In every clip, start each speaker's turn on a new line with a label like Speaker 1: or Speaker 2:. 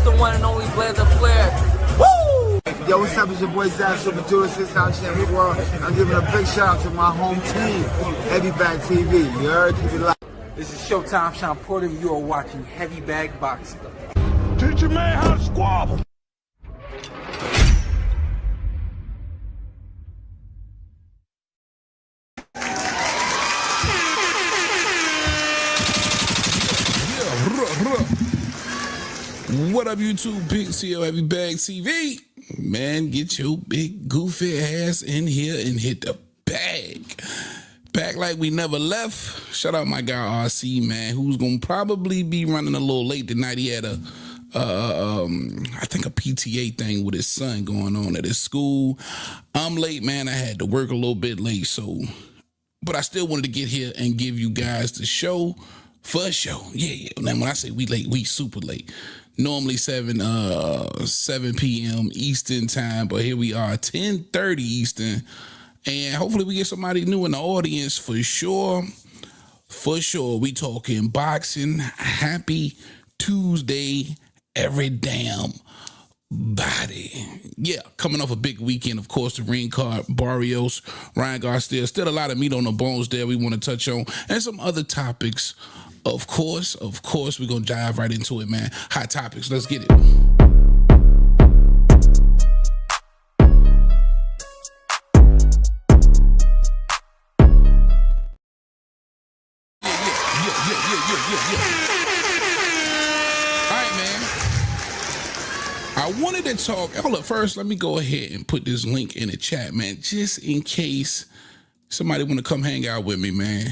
Speaker 1: It's the one and only Blazer Flair. Woo!
Speaker 2: Yo, what's up? It's your boy Zach, Super Duo, 6-time champion world. I'm giving a big shout out to my home team, Heavy Bag TV. You heard? Keep it live.
Speaker 1: This is Showtime Sean Porter. You are watching Heavy Bag Boxing.
Speaker 3: Teach your man how to squabble.
Speaker 4: What up, YouTube? Big CEO Heavy Bag TV. Man, get your big goofy ass in here and hit the bag. Back like we never left. Shout out my guy RC, man, who's gonna probably be running a little late tonight. He had I think a PTA thing with his son going on at his school. I'm late, man. I had to work a little bit late, but I still wanted to get here and give you guys the show for a show. Yeah. Now when I say we late, we super late. Normally 7 p.m. Eastern time, but here we are, 10:30 Eastern. And hopefully we get somebody new in the audience for sure. For sure. We talking boxing. Happy Tuesday, every damn body. Yeah, coming off a big weekend, of course, the ring card, Barrios, Ryan Garcia. Still a lot of meat on the bones there we want to touch on. And some other topics. Of course, we're going to dive right into it, man. Hot topics. Let's get it. I wanted to talk. Hold up, first, let me go ahead and put this link in the chat, man, just in case somebody want to come hang out with me, man.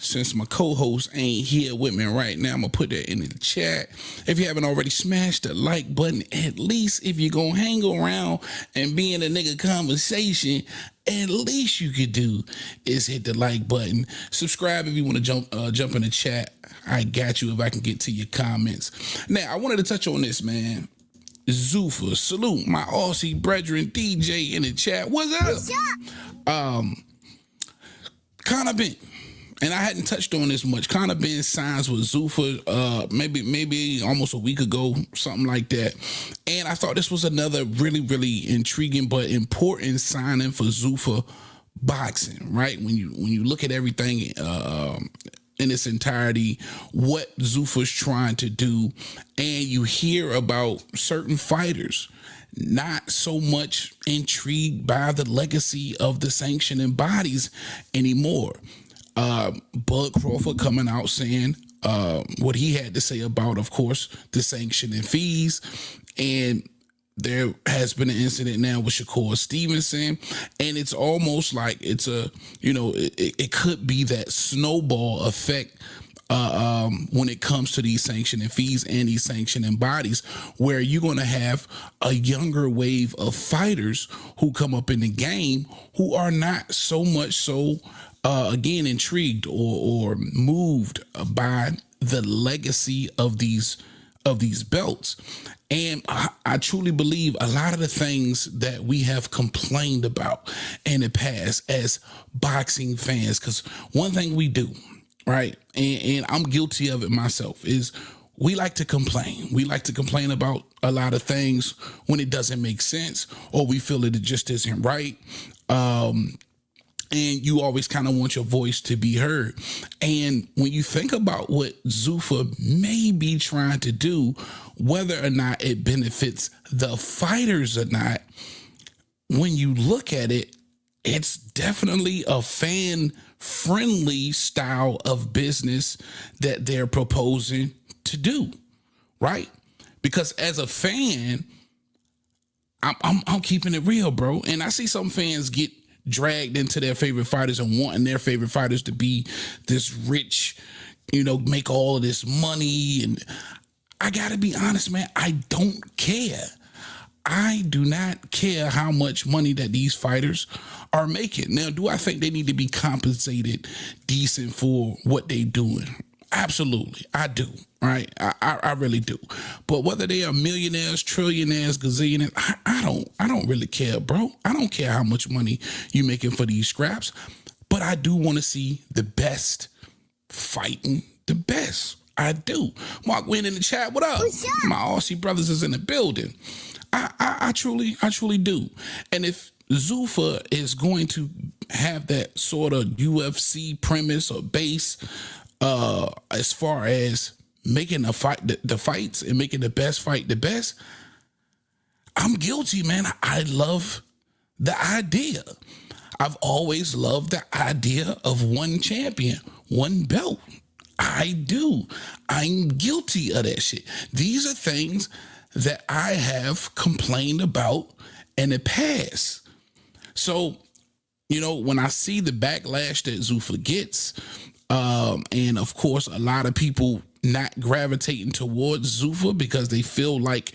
Speaker 4: Since my co-host ain't here with me right now, I'm going to put that in the chat. If you haven't already, smash the like button. At least if you're going to hang around and be in a nigga conversation, at least you could do is hit the like button. Subscribe if you want to jump in the chat. I got you if I can get to your comments. Now, I wanted to touch on this, man. Zuffa, salute my Aussie brethren DJ in the chat. What's up? Conor Ben. And I hadn't touched on this much. Conor Ben signs with Zuffa maybe almost a week ago, something like that. And I thought this was another really, really intriguing but important signing for Zuffa boxing, right? When you look at everything in its entirety, what Zuffa's trying to do, and you hear about certain fighters not so much intrigued by the legacy of the sanctioning bodies anymore. Bud Crawford coming out saying what he had to say about, of course, the sanctioning fees. And there has been an incident now with Shakur Stevenson, and it's almost like it's it could be that snowball effect when it comes to these sanctioning fees and these sanctioning bodies, where you're going to have a younger wave of fighters who come up in the game who are not so much so again intrigued or moved by the legacy of these belts. And I truly believe a lot of the things that we have complained about in the past as boxing fans, because one thing we do, right, and I'm guilty of it myself, is we like to complain. We like to complain about a lot of things when it doesn't make sense or we feel that it just isn't right. And you always kind of want your voice to be heard. And when you think about what Zuffa may be trying to do, whether or not it benefits the fighters or not, when you look at it, it's definitely a fan-friendly style of business that they're proposing to do, right? Because as a fan, I'm keeping it real, bro. And I see some fans get dragged into their favorite fighters and wanting their favorite fighters to be this rich, make all of this money. And I gotta be honest, man, I don't care. I do not care how much money that these fighters are making. Now, do I think they need to be compensated decent for what they doing? Absolutely, I do, right? I really do. But whether they are millionaires, trillionaires, gazillionaires, I don't really care, bro. I don't care how much money you making for these scraps, but I do want to see the best fighting the best. I do. Mark Wynn in the chat. What up? My Aussie brothers is in the building. I truly do. And if Zuffa is going to have that sort of UFC premise or base, as far as making the fights and making the best fight the best, I'm guilty, man. I love the idea. I've always loved the idea of one champion, one belt. I do. I'm guilty of that shit. These are things that I have complained about in the past. So, when I see the backlash that Zuffa gets, and of course, a lot of people not gravitating towards Zuffa because they feel like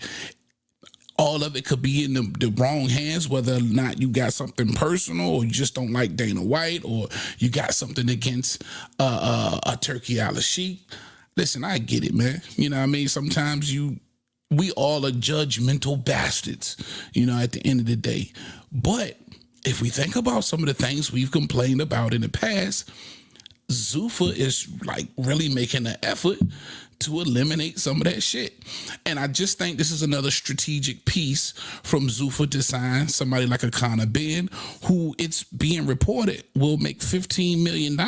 Speaker 4: all of it could be in the wrong hands, whether or not you got something personal or you just don't like Dana White or you got something against a Turkey Al-Sheikh. Listen, I get it, man. You know what I mean? Sometimes we all are judgmental bastards, at the end of the day. But if we think about some of the things we've complained about in the past, Zuffa is like really making an effort to eliminate some of that shit. And I just think this is another strategic piece from Zuffa to sign somebody like a Conor Ben, who it's being reported will make $15 million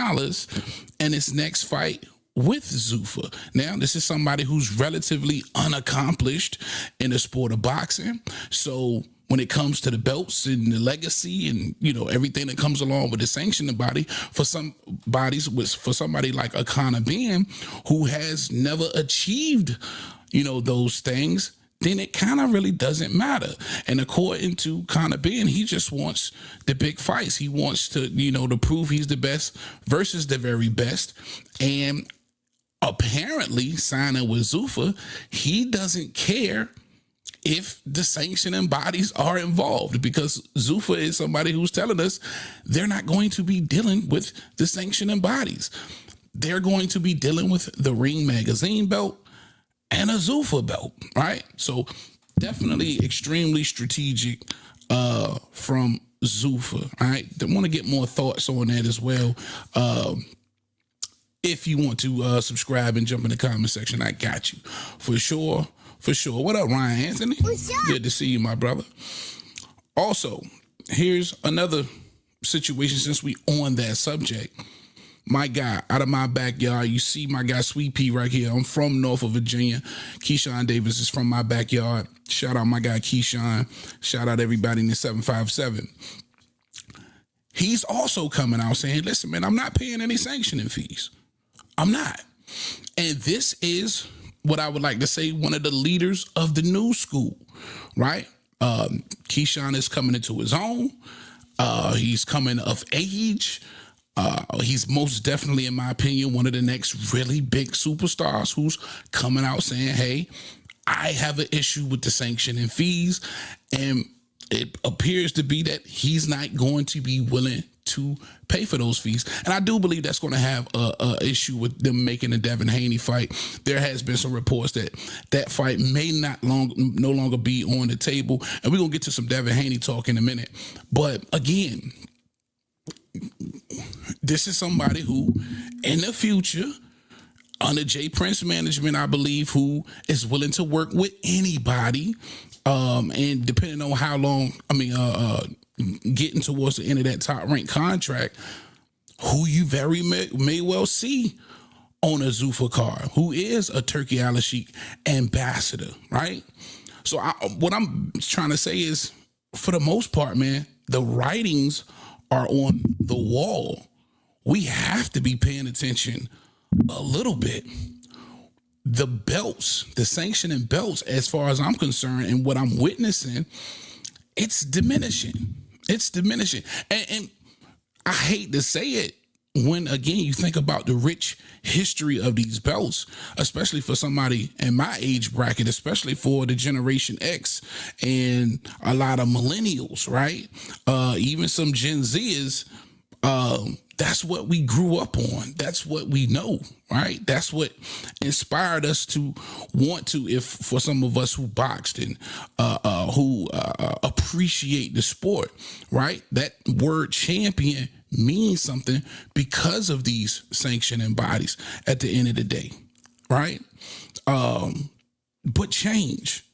Speaker 4: in his next fight with Zuffa. Now, this is somebody who's relatively unaccomplished in the sport of boxing. So when it comes to the belts and the legacy and, everything that comes along with the sanctioning body, for somebody like a Conor Ben who has never achieved, those things, then it kind of really doesn't matter. And according to Conor Ben, he just wants the big fights. He wants to, to prove he's the best versus the very best. And apparently, signing with Zuffa, he doesn't care if the sanctioning bodies are involved, because Zuffa is somebody who's telling us they're not going to be dealing with the sanctioning bodies. They're going to be dealing with the Ring Magazine belt and a Zuffa belt, right? So definitely extremely strategic from Zuffa, right? I want to get more thoughts on that as well. If you want to subscribe and jump in the comment section, I got you. For sure. What up, Ryan Anthony? Good to see you, my brother. Also, here's another situation since we on that subject. My guy, out of my backyard, you see my guy Sweet Pea right here. I'm from Norfolk, Virginia. Keyshawn Davis is from my backyard. Shout out my guy Keyshawn. Shout out everybody in the 757. He's also coming out saying, listen, man, I'm not paying any sanctioning fees. I'm not. And this is what I would like to say, one of the leaders of the new school, right? Keyshawn is coming into his own. He's coming of age. He's most definitely, in my opinion, one of the next really big superstars who's coming out saying, hey, I have an issue with the sanctioning fees. And it appears to be that he's not going to be willing to pay for those fees. And I do believe that's going to have a issue with them making the Devin Haney fight. There has been some reports that fight may no longer be on the table. And we're going to get to some Devin Haney talk in a minute. But again, this is somebody who in the future, under Jay Prince management, I believe, who is willing to work with anybody. And depending on how long, getting towards the end of that top rank contract, who you very may well see on a Zuffa card, who is a Turkey Al-Sheikh ambassador, right? So what I'm trying to say is, for the most part, man, the writings are on the wall. We have to be paying attention a little bit. The belts, the sanctioning belts, as far as I'm concerned, and what I'm witnessing, it's diminishing. It's diminishing. And I hate to say it, when, again, you think about the rich history of these belts, especially for somebody in my age bracket, especially for the Generation X and a lot of millennials, right? Even some Gen Zers, that's what we grew up on. That's what we know, right? That's what inspired us to want to, if for some of us who boxed and who appreciate the sport, right? That word champion means something because of these sanctioning bodies at the end of the day, right? But change.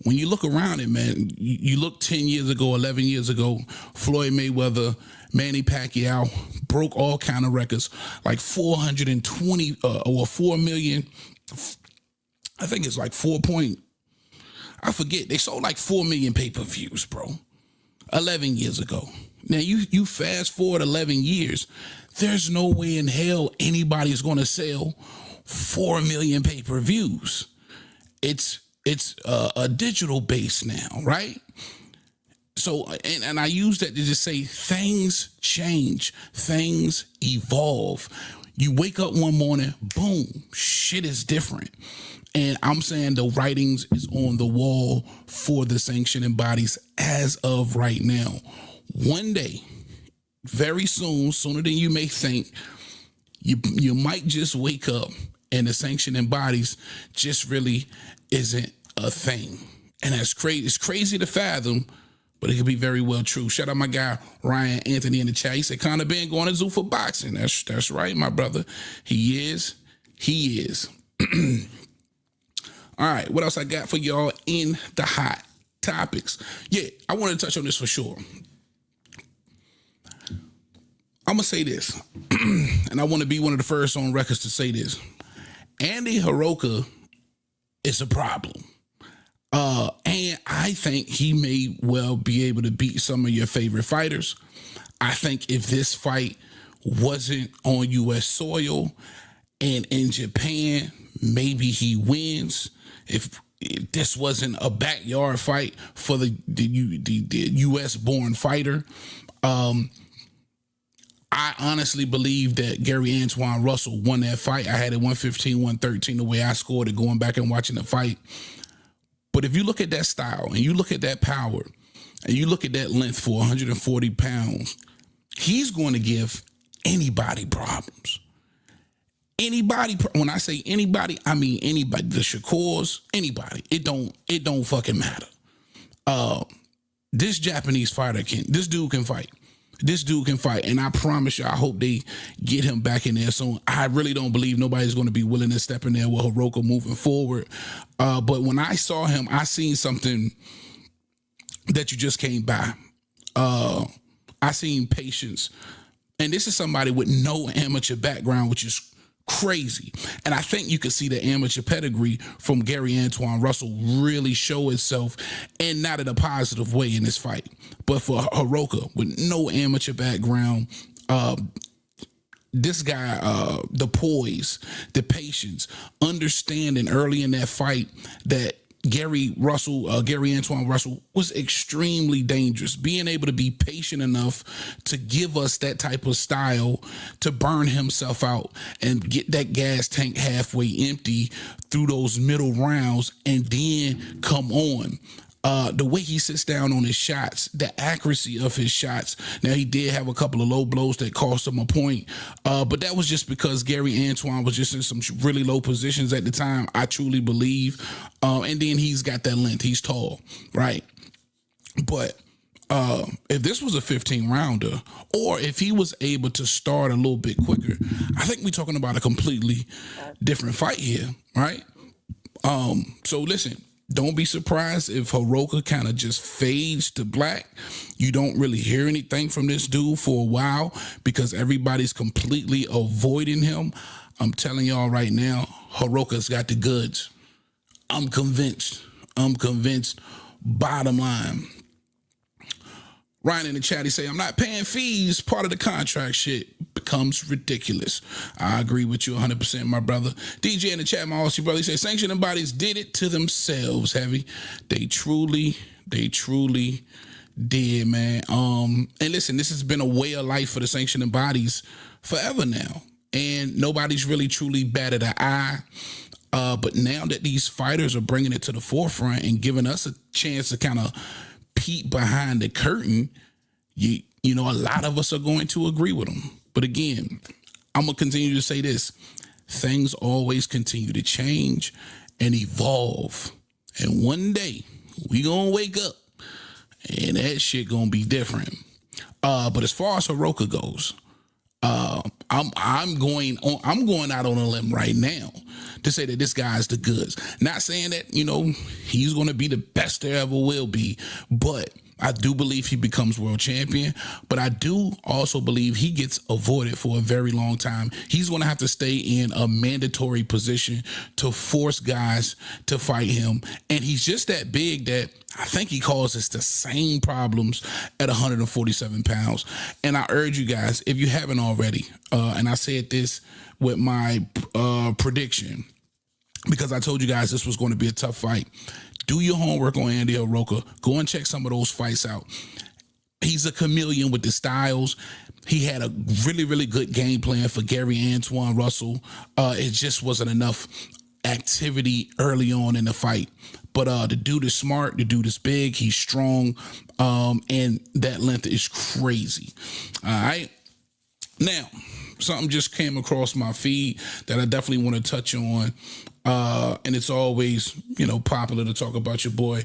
Speaker 4: When you look around it, man, you look 10 years ago, 11 years ago, Floyd Mayweather, Manny Pacquiao broke all kind of records, like 420 or 4 million. I think it's like I forget. They sold like 4 million pay-per-views, bro. 11 years ago. Now you fast forward 11 years, there's no way in hell anybody's going to sell 4 million pay-per-views. It's a digital base now, right? So, and I use that to just say things change, things evolve. You wake up one morning, boom, shit is different. And I'm saying the writings is on the wall for the sanctioning bodies as of right now. One day, very soon, sooner than you may think, you might just wake up and the sanctioning bodies just really isn't a thing. And that's crazy. It's crazy to fathom, but it could be very well true. Shout out my guy Ryan Anthony in the chat. He said Conor Ben going to zoo for boxing. That's right, my brother. He is. All right, what else I got for y'all in the hot topics? Yeah, I want to touch on this for sure. I'm going to say this, and I want to be one of the first on records to say this. Andy Hiroka is a problem. And I think he may well be able to beat some of your favorite fighters. I think if this fight wasn't on U.S. soil and in Japan, maybe he wins. If this wasn't a backyard fight for the U.S. born fighter, I honestly believe that Gary Antoine Russell won that fight. I had it 115-113 the way I scored it going back and watching the fight. But if you look at that style and you look at that power and you look at that length for 140 pounds, he's going to give anybody problems. Anybody, when I say anybody, I mean anybody. The Shakurs, anybody. It don't fucking matter. This Japanese fighter this dude can fight. This dude can fight, and I promise you, I hope they get him back in there soon. I really don't believe nobody's going to be willing to step in there with Hiroka moving forward. But when I saw him, I seen something that you just came by. I seen patience, and this is somebody with no amateur background, which is crazy. And I think you could see the amateur pedigree from Gary Antoine Russell really show itself, and not in a positive way in this fight. But for Hiroka, with no amateur background, this guy, the poise, the patience, understanding early in that fight that Gary Antoine Russell was extremely dangerous. Being able to be patient enough to give us that type of style to burn himself out and get that gas tank halfway empty through those middle rounds and then come on. The way he sits down on his shots, the accuracy of his shots. Now, he did have a couple of low blows that cost him a point, but that was just because Gary Antoine was just in some really low positions at the time, I truly believe. And then he's got that length. He's tall, right? But if this was a 15-rounder, or if he was able to start a little bit quicker, I think we're talking about a completely different fight here, right? So listen, don't be surprised if Hiroka kind of just fades to black. You don't really hear anything from this dude for a while because everybody's completely avoiding him. I'm telling y'all right now, Hiroka's got the goods. I'm convinced. Bottom line. Ryan in the chat, he say, I'm not paying fees. Part of the contract shit becomes ridiculous. I agree with you 100%, my brother. DJ in the chat, my Aussie brother, he say, sanctioning bodies did it to themselves, Heavy. They truly did, man. And listen, this has been a way of life for the sanctioning bodies forever now. And nobody's really truly batted an eye. But now that these fighters are bringing it to the forefront and giving us a chance to kind of peek behind the curtain, you know, a lot of us are going to agree with them. But again, I'm going to continue to say this. Things always continue to change and evolve. And one day, we going to wake up and that shit going to be different. But as far as Hiroka goes, I'm going out on a limb right now to say that this guy's the goods. Not saying that, he's going to be the best there ever will be, but I do believe he becomes world champion, but I do also believe he gets avoided for a very long time. He's going to have to stay in a mandatory position to force guys to fight him. And he's just that big that I think he causes the same problems at 147 pounds. And I urge you guys, if you haven't already, and I said this with my prediction, because I told you guys this was going to be a tough fight. Do your homework on Andy Roca. Go and check some of those fights out. He's a chameleon with the styles. He had a really, really good game plan for Gary Antoine Russell. It just wasn't enough activity early on in the fight. But the dude is smart. The dude is big. He's strong. And that length is crazy. All right. Now, something just came across my feed that I definitely want to touch on. And it's always, popular to talk about your boy,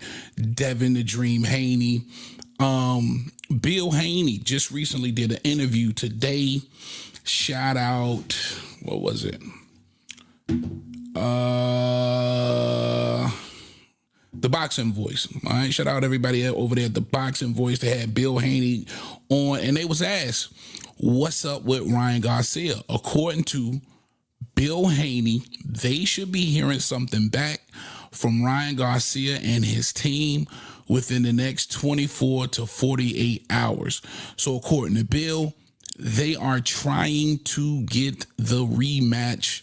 Speaker 4: Devin the Dream Haney. Bill Haney just recently did an interview today. Shout out, what was it? The Boxing Voice. All right. Shout out everybody over there at the Boxing Voice. They had Bill Haney on, and they was asked, what's up with Ryan Garcia? According to Bill Haney, they should be hearing something back from Ryan Garcia and his team within the next 24 to 48 hours. So according to Bill, they are trying to get the rematch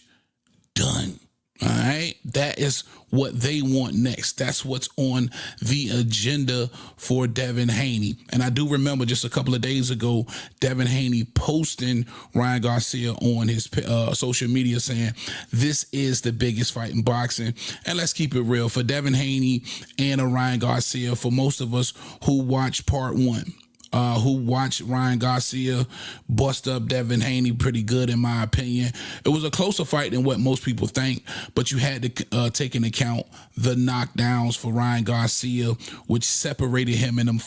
Speaker 4: done. All right. That is what they want next. That's what's on the agenda for Devin Haney. And I do remember just a couple of days ago, Devin Haney posting Ryan Garcia on his social media saying, this is the biggest fight in boxing. And let's keep it real. For Devin Haney and Ryan Garcia, for most of us who watched part one, who watched Ryan Garcia bust up Devin Haney pretty good, in my opinion. It was a closer fight than what most people think, but you had to take into account the knockdowns for Ryan Garcia, which separated him in the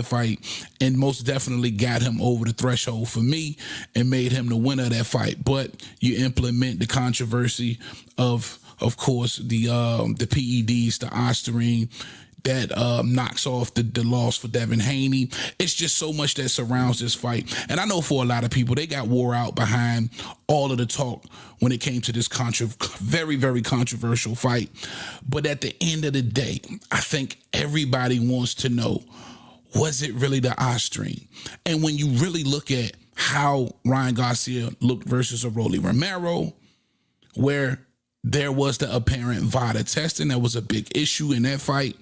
Speaker 4: fight, and most definitely got him over the threshold for me and made him the winner of that fight. But you implement the controversy of course, the PEDs, the Ostarine, that knocks off the loss for Devin Haney. It's just so much that surrounds this fight. And I know for a lot of people, they got wore out behind all of the talk when it came to this very, very controversial fight. But at the end of the day, I think everybody wants to know, was it really the Ostarine? And when you really look at how Ryan Garcia looked versus a Rolly Romero, where there was the apparent VADA testing. That was a big issue in that fight.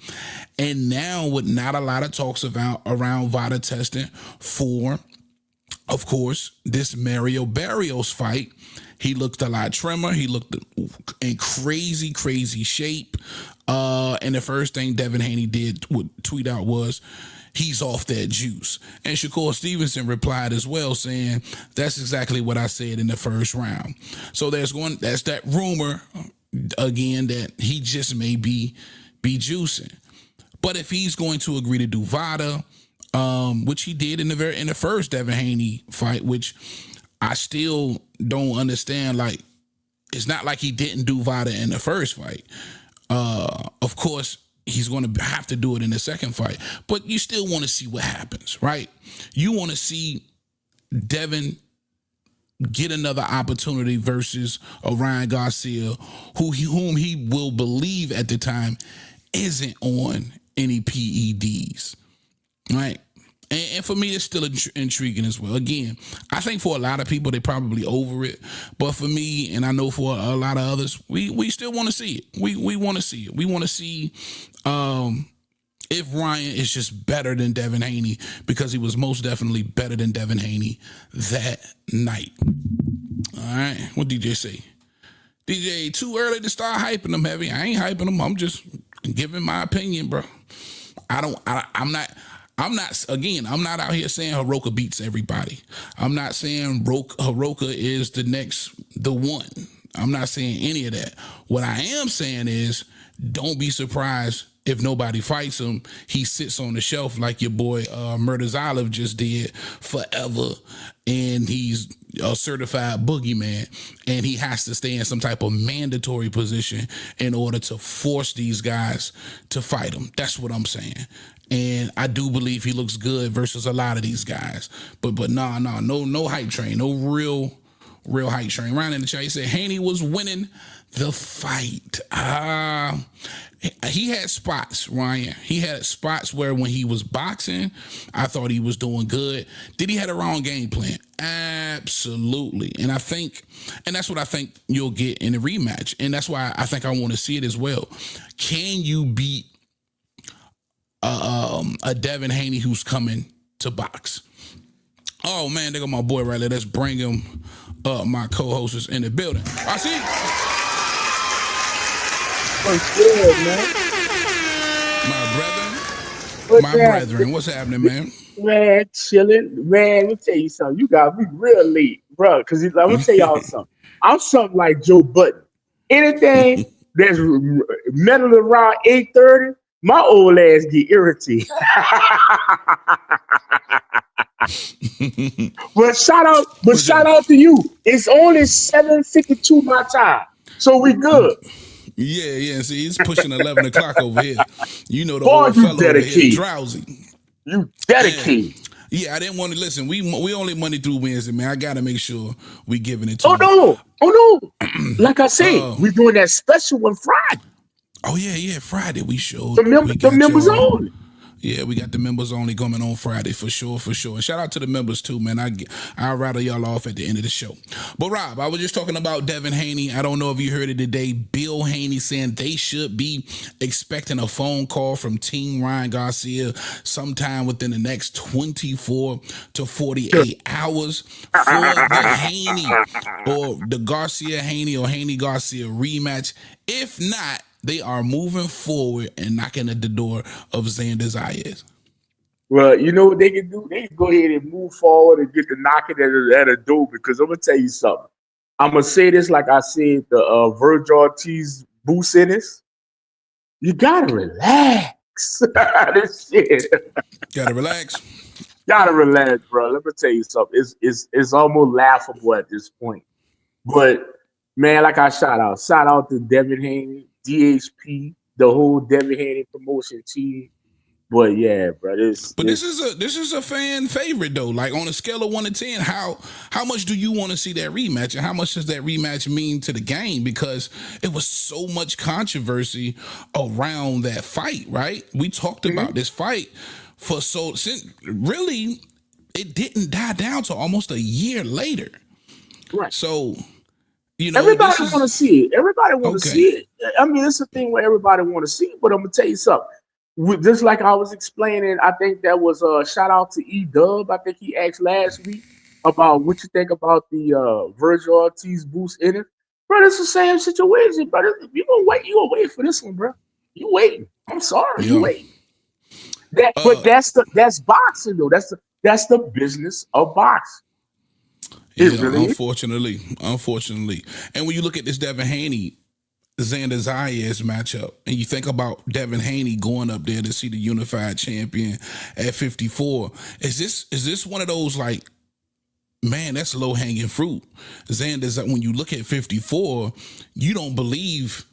Speaker 4: And now with not a lot of talks around VADA testing for, of course, this Mario Barrios fight, he looked a lot trimmer. He looked in crazy, crazy shape. And the first thing Devin Haney did tweet out was, he's off that juice. And Shakur Stevenson replied as well, saying, that's exactly what I said in the first round. So that's that rumor again that he just may be juicing. But if he's going to agree to do VADA, which he did in the first Devin Haney fight, which I still don't understand. Like, it's not like he didn't do VADA in the first fight. Of course, he's going to have to do it in the second fight, but you still want to see what happens, right? You want to see Devin get another opportunity versus Ryan Garcia, whom he will believe at the time isn't on any PEDs, right? And for me, it's still intriguing as well. Again, I think for a lot of people, they probably over it. But for me, and I know for a lot of others, we still want to see it. We want to see it. We want to see if Ryan is just better than Devin Haney, because he was most definitely better than Devin Haney that night. All right. What DJ say? DJ, too early to start hyping him heavy. I ain't hyping him. I'm just giving my opinion, bro. I'm not out here saying Hiroka beats everybody. I'm not saying Hiroka is the one. I'm not saying any of that. What I am saying is, don't be surprised if nobody fights him. He sits on the shelf like your boy Murder's Olive just did forever, and he's a certified boogeyman, and he has to stay in some type of mandatory position in order to force these guys to fight him. That's what I'm saying. And I do believe he looks good versus a lot of these guys. But no hype train, no real hype train. Ryan in the chat, he said Haney was winning the fight. He had spots, Ryan. He had spots where when he was boxing, I thought he was doing good. Did he have a wrong game plan? Absolutely. And that's what I think you'll get in the rematch. And that's why I think I want to see it as well. Can you beat a Devin Haney who's coming to box? Oh man, they got my boy right there. Let's bring him up. My co-host is in the building. I see.
Speaker 5: What's good, man?
Speaker 4: My brethren. What's happening, man?
Speaker 5: Man, chilling. Man, let me tell you something. You got me real late, bro. Because I'm going to tell y'all something. I'm something like Joe Budden. Anything that's metal around 8:30, my old ass get irritated. But shout out to you. It's only 7:52 my time. So we good.
Speaker 4: Yeah. See, he's pushing 11 o'clock over here. You know the
Speaker 5: Boy,
Speaker 4: old
Speaker 5: you
Speaker 4: fellow over here
Speaker 5: dedicated.
Speaker 4: drowsy.
Speaker 5: You dedicated.
Speaker 4: Yeah, I didn't want to listen. We only Monday through Wednesday, man. I gotta make sure we giving it to
Speaker 5: Oh
Speaker 4: him.
Speaker 5: no. Like I said, we doing that special one Friday.
Speaker 4: Oh yeah. Friday we showed.
Speaker 5: The members only.
Speaker 4: Yeah, we got the members only coming on Friday for sure. And shout out to the members too, man. I'll rattle y'all off at the end of the show. But Rob, I was just talking about Devin Haney. I don't know if you heard it today. Bill Haney saying they should be expecting a phone call from Team Ryan Garcia sometime within the next 24 to 48 hours for the Haney or the Garcia Haney or Haney Garcia rematch. If not, they are moving forward and knocking at the door of Xander Zayas.
Speaker 5: Well, you know what they can do? They can go ahead and move forward and get the knocking at a door, because I'm going to tell you something. I'm going to say this like I said, the Virgil Ortiz boost in this. You got to relax. This shit.
Speaker 4: Got to relax.
Speaker 5: Got to relax, bro. Let me tell you something. It's almost laughable at this point. But, man, like I shout out to Devin Haney, DHP, the whole Devin Haney promotion team. But yeah, bro, this
Speaker 4: is a fan favorite though. Like on a scale of 1 to 10, how much do you want to see that rematch, and how much does that rematch mean to the game? Because it was so much controversy around that fight, right? We talked about this fight since really it didn't die down till almost a year later.
Speaker 5: Right.
Speaker 4: So. You know,
Speaker 5: everybody want to see it. Everybody want to see it. I mean, it's a thing where everybody want to see it. But I'm gonna tell you something. Just like I was explaining, I think that was a shout out to E-Dub. I think he asked last week about what you think about the Virgil Ortiz boost in it. Bro, it's the same situation. But you gonna wait for this one, bro. You waiting? I'm sorry, you waiting. But that's boxing though. That's the business of boxing.
Speaker 4: Yeah, really unfortunately. And when you look at this Devin Haney, Xander Zayas matchup, and you think about Devin Haney going up there to see the unified champion at 54, is this one of those like, man, that's low hanging fruit? Xander's, when you look at 54, you don't believe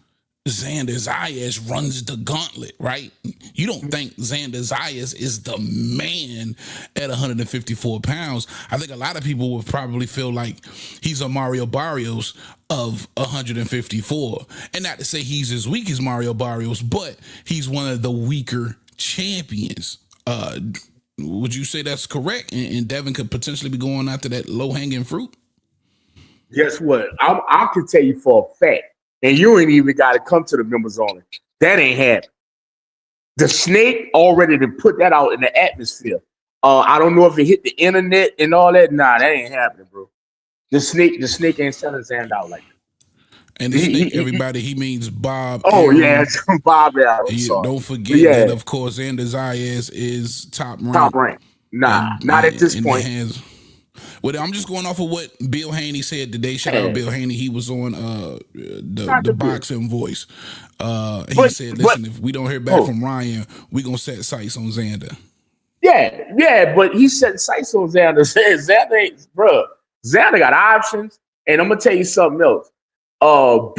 Speaker 4: Xander Zayas runs the gauntlet, right? You don't think Xander Zayas is the man at 154 pounds. I think a lot of people would probably feel like he's a Mario Barrios of 154. And not to say he's as weak as Mario Barrios, but he's one of the weaker champions. Would you say that's correct? And Devin could potentially be going after that low-hanging fruit?
Speaker 5: Guess what? I can tell you for a fact. And you ain't even got to come to the members only. That ain't happening. The snake already done put that out in the atmosphere. I don't know if it hit the internet and all that. Nah, that ain't happening, bro. The snake ain't selling Xander out like that.
Speaker 4: And the snake, everybody, he means Bob.
Speaker 5: Oh, yeah, Bob Aaron.
Speaker 4: Don't forget that, of course, Xander Zayas is top rank.
Speaker 5: Top rank. Nah, not at this point.
Speaker 4: Well, I'm just going off of what Bill Haney said today. Shout out Bill Haney. He was on the boxing voice. He said, listen, if we don't hear back from Ryan, we gonna set sights on Xander.
Speaker 5: Yeah, but he set sights on Xander. Xander ain't, bro. Xander got options, and I'm gonna tell you something else. Bob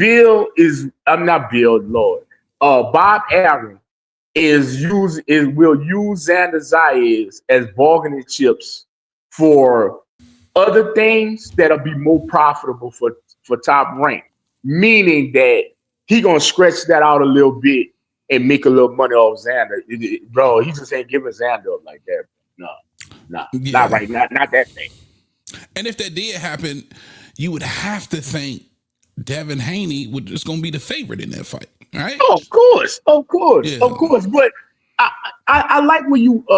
Speaker 5: Aaron will use Xander Zayas as bargaining chips for other things that'll be more profitable for Top Rank. Meaning that he gonna stretch that out a little bit and make a little money off Xander. Bro, he just ain't giving Xander up like that. No, not right now. Not that thing.
Speaker 4: And if that did happen, you would have to think Devin Haney is going to be the favorite in that fight, right?
Speaker 5: Oh, of course. But I like when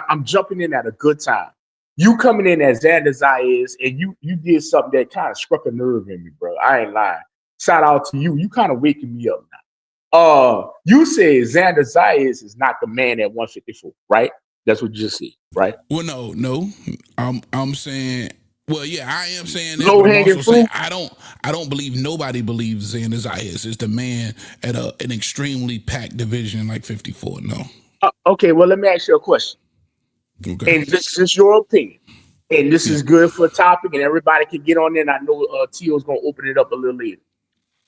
Speaker 5: I'm jumping in at a good time. You coming in as Xander Zayas, and you did something that kind of struck a nerve in me, bro. I ain't lying. Shout out to you. You kind of waking me up now. You said Xander Zayas is not the man at 154, right? That's what you just said, right?
Speaker 4: Well, no. I'm saying, well, yeah, I am saying that.
Speaker 5: Low hanging fruit.
Speaker 4: I don't believe nobody believes Xander Zayas is the man at an extremely packed division like 54. No.
Speaker 5: Okay, well, let me ask you a question. Okay. And this is your opinion. And this is good for a topic, and everybody can get on there. And I know Tio's gonna open it up a little later.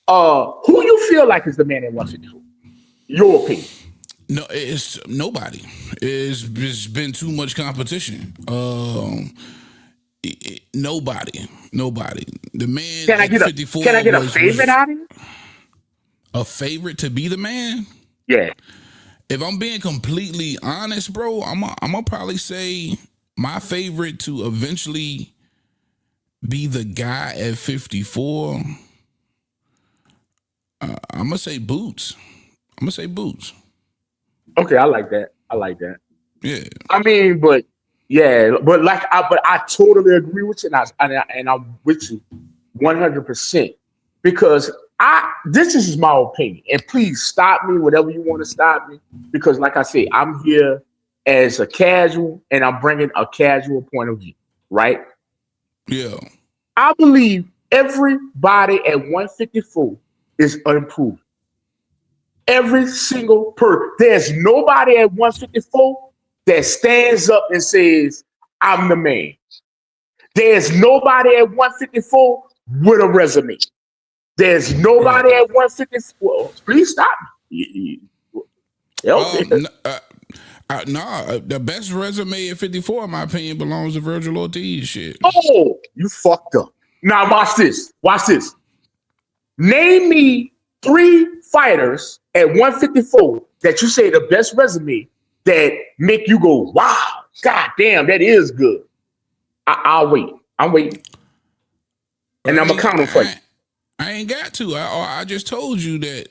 Speaker 5: Who you feel like is the man at 154? Your opinion.
Speaker 4: No, it's nobody. It's been too much competition. Nobody. The man
Speaker 5: can I get
Speaker 4: 54
Speaker 5: can I get a favorite out of you?
Speaker 4: A favorite to be the man?
Speaker 5: Yeah.
Speaker 4: If I'm being completely honest, bro, I'm gonna probably say my favorite to eventually be the guy at 54. I'm gonna say Boots.
Speaker 5: Okay, I like that.
Speaker 4: Yeah.
Speaker 5: I mean, but I totally agree with you, and I'm with you 100% because this is my opinion, and please stop me whatever you want to stop me because, like I said, I'm here as a casual, and I'm bringing a casual point of view, right?
Speaker 4: Yeah.
Speaker 5: I believe everybody at 154 is unimproved. Every single person. There's nobody at 154 that stands up and says, I'm the man. There's nobody at 154 with a resume. There's nobody at 154. Please stop me.
Speaker 4: The best resume at 54, in my opinion, belongs to Virgil Ortiz. Shit.
Speaker 5: Oh, you fucked up. Now watch this. Name me 3 fighters at 154 that you say the best resume that make you go, wow, god damn, that is good. I'll wait. I'm waiting. And I'm gonna count them for you.
Speaker 4: I ain't got to. I just told you that.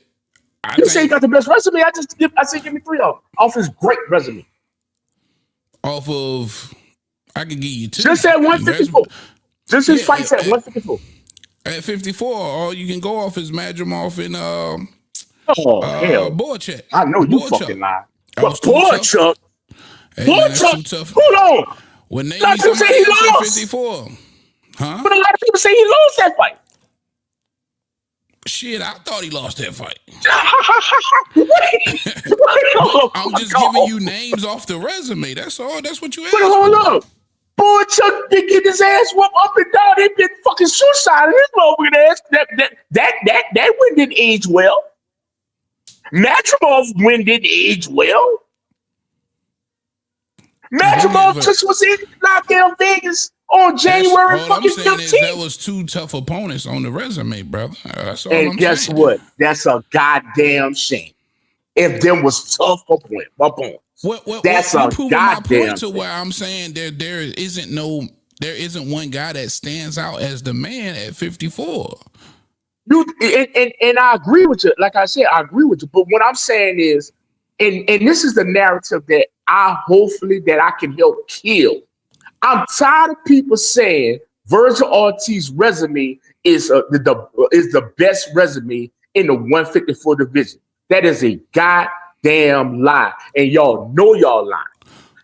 Speaker 5: You say you got the best resume. I said give me 3 of them off his great resume.
Speaker 4: Off of, I could give you 2.
Speaker 5: Just at 154. Just his fights at 154.
Speaker 4: At 54, all you can go off is Madrimov and
Speaker 5: hell.
Speaker 4: Borchak.
Speaker 5: I know you fucking lie. But Borchak? Borchak? Hold on.
Speaker 4: When they say he lost 54. Huh?
Speaker 5: But a lot of people say he lost that fight.
Speaker 4: Shit, I thought he lost that fight. I'm just giving you names off the resume. That's all. That's what you asked.
Speaker 5: But hold up. Borchak did get his ass whooped up and down. They been fucking suicidal. His motherfucking ass. That win didn't age well. Madrimov win didn't age well. Madrimov just was in lockdown Vegas on January fucking 15th.
Speaker 4: There was 2 tough opponents on the resume, brother. That's all
Speaker 5: and guess
Speaker 4: saying.
Speaker 5: What? That's a goddamn shame. If them was tough opponents. That's a goddamn
Speaker 4: my point to where I'm saying there isn't one guy that stands out as the man at 54.
Speaker 5: And I agree with you. Like I said, I agree with you. But what I'm saying is, and this is the narrative that I can help kill. I'm tired of people saying Virgil Ortiz's resume is the best resume in the 154 division. That is a goddamn lie, and y'all know y'all lying.